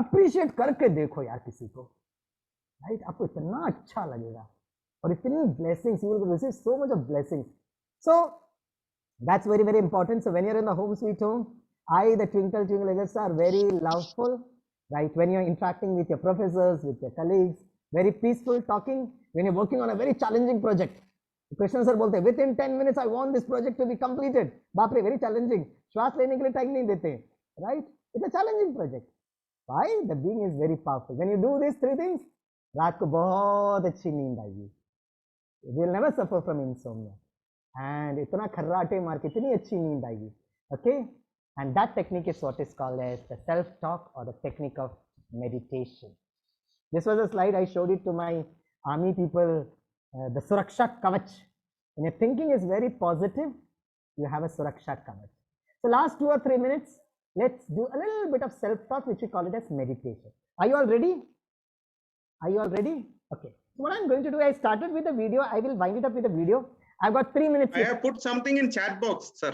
Speaker 1: Appreciate करके देखो यार किसी को, right? आपको इतना अच्छा लगेगा और इतनी blessings, you will receive so much of blessings. So that's very, very important. So when you're in the home sweet home, I, the twinkle little stars, are very loveful, right? When you're interacting with your professors, with your colleagues, very peaceful talking. When you're working on a very challenging project, Krishna sir बोलते हैं within 10 minutes I want this project to be completed. बाप रे, very challenging. श्वास लेने के लिए time नहीं देते, right? It's a challenging project. Why? The being is very powerful. When you do these 3 things, रात को बहुत अच्छी नींद आएगी. You will never suffer from insomnia. And इतना खर्राटे मार के इतनी अच्छी नींद आएगी, okay? And that technique is what is called as the self-talk or the technique of meditation. This was a slide I showed it to my army people, the Suraksha Kavach. When your thinking is very positive, you have a Suraksha Kavach. So last 2 or 3 minutes, let's do a little bit of self-talk, which we call it as meditation. Are you all ready? Are you all ready? Okay. So what I'm going to do, I started with a video. I will wind it up with a video. I've got 3 minutes.
Speaker 4: I have put something in chat box, sir.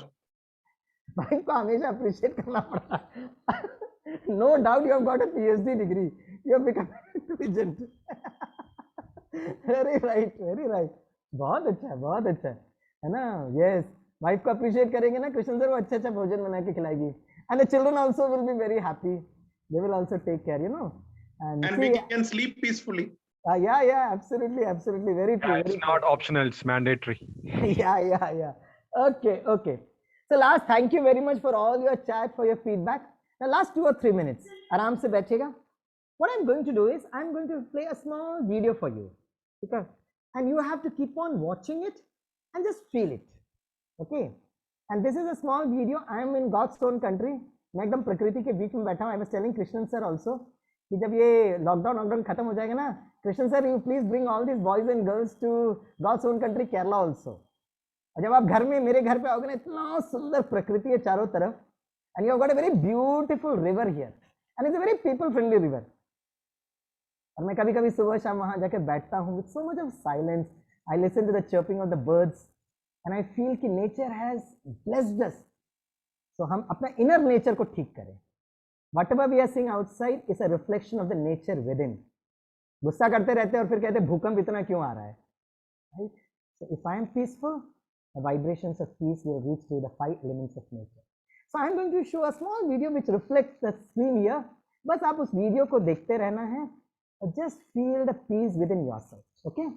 Speaker 1: भाई को हमेशा appreciate करना पड़ता है। No doubt you have got a PhD degree. You have become intelligent. Very right, very right. बहुत अच्छा है ना? Yes, वाइफ को अप्रिशिएट करेंगे ना, कृष्ण सर वो अच्छा भोजन बना के खिलाएगी. And the children also will be very happy. They will also take care, you know. And see,
Speaker 4: we can sleep peacefully.
Speaker 1: Yeah, absolutely, very true.
Speaker 8: It's not optional, it's mandatory.
Speaker 1: Yeah. Okay. So last, thank you very much for all your chat, for your feedback. Now last 2 or 3 minutes, आराम से बैठेगा. What I'm going to do is, I'm going to play a small video for you, because, and you have to keep on watching it and just feel it, okay? And this is a small video. I am in God's own country. मैं एकदम प्रकृति के बीच में बैठा हूँ. I was telling Krishnan sir also कि जब ये लॉकडाउन खत्म हो जाएगा ना, Krishna sir you please bring all this boys and girls to God's own country Kerala also. और जब आप घर में, मेरे घर पे आओगे ना, इतना सुंदर प्रकृति है चारों तरफ, and you have got a very beautiful river here, and it's a very people friendly river. और मैं कभी कभी सुबह शाम वहां जाके बैठता हूँ with so much of silence. I listen to the chirping of the birds and I feel कि nature has blessed us. So हम अपना इनर नेचर को ठीक करें. Whatever we are seeing outside is a reflection of the nature within. गुस्सा करते रहते हैं और फिर कहते हैं भूकंप इतना क्यों आ रहा है, right? So if I am peaceful, the vibrations of peace will reach to the 5 elements of nature. So I am going to show a small video which reflects the screen here. बस आप उस video को देखते रहना है और just feel the peace within yourself. Okay?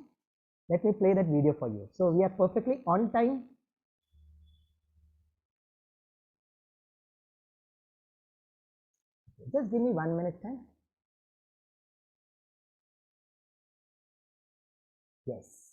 Speaker 1: Let me play that video for you. So we are perfectly on time. Just give me 1 minute time. Yes.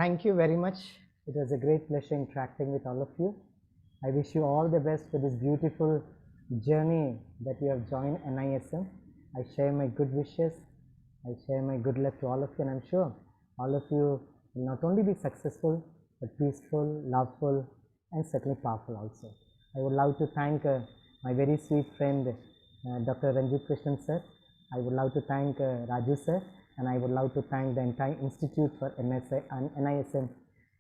Speaker 1: Thank you very much. It was a great pleasure interacting with all of you. I wish you all the best for this beautiful journey that you have joined NISM. I share my good wishes. I share my good luck to all of you, and I'm sure all of you will not only be successful, but peaceful, loveful, and certainly powerful also. I would love to thank my very sweet friend, Dr. Ranjit Krishnan sir. I would love to thank Raju sir, and I would love to thank the entire Institute for MSI and NISM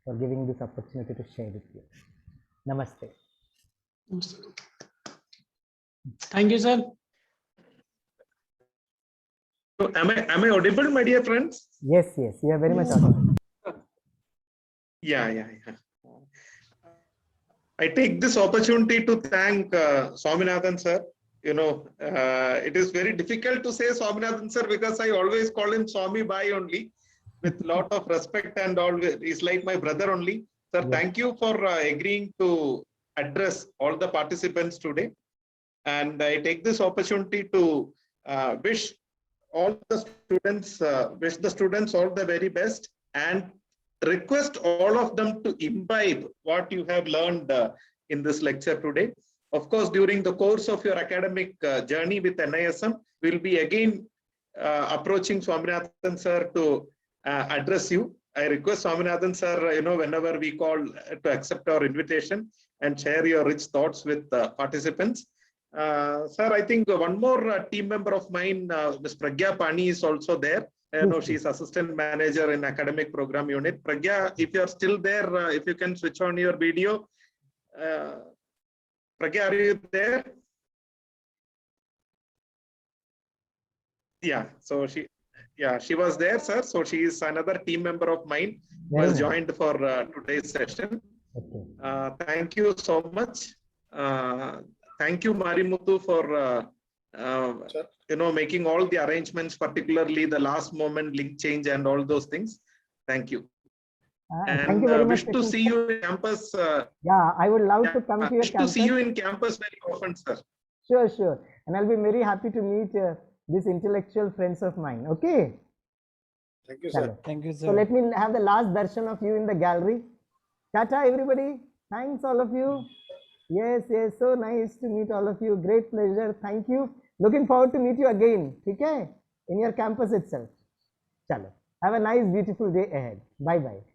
Speaker 1: for giving this opportunity to share with you. Namaste.
Speaker 2: Thank you, sir.
Speaker 4: So am I audible, my dear friends?
Speaker 1: Yes, yes, you are very much audible.
Speaker 4: Yeah. I take this opportunity to thank Swaminathan sir. You know, it is very difficult to say Swaminathan sir because I always call him Swami Bhai only, with lot of respect and all. He's like my brother only. Sir, thank you for agreeing to address all the participants today. And I take this opportunity to wish all the students, all the very best, and request all of them to imbibe what you have learned in this lecture today. Of course, during the course of your academic journey with NISM, we'll be again approaching Swaminathan sir to address you. I request Swaminathan sir, whenever we call to accept our invitation and share your rich thoughts with participants. Sir, I think one more team member of mine, Ms. Pragya Pani, is also there. She's assistant manager in academic program unit. Pragya, if you're still there, if you can switch on your video. Pragya, are you there? Yeah, so she was there, sir. So she is another team member of mine who has joined for today's session.
Speaker 1: Okay.
Speaker 4: Thank you so much. Thank you, Marimuthu, for making all the arrangements, particularly the last moment link change and all those things. Thank you.
Speaker 1: Thank you very much.
Speaker 4: Wish to see you in campus.
Speaker 1: Yeah, I would love to come to your
Speaker 4: wish
Speaker 1: campus.
Speaker 4: to see you in campus very often, sir.
Speaker 1: Sure, sure. And I'll be very happy to meet these intellectual friends of mine. Okay.
Speaker 15: Thank you, sir.
Speaker 3: Thank you, sir.
Speaker 1: So let me have the last darshan of you in the gallery. Tata, everybody. Thanks, all of you. Yes, yes. So nice to meet all of you. Great pleasure. Thank you. Looking forward to meet you again. Okay? In your campus itself. Chalo. Have a nice, beautiful day ahead. Bye-bye.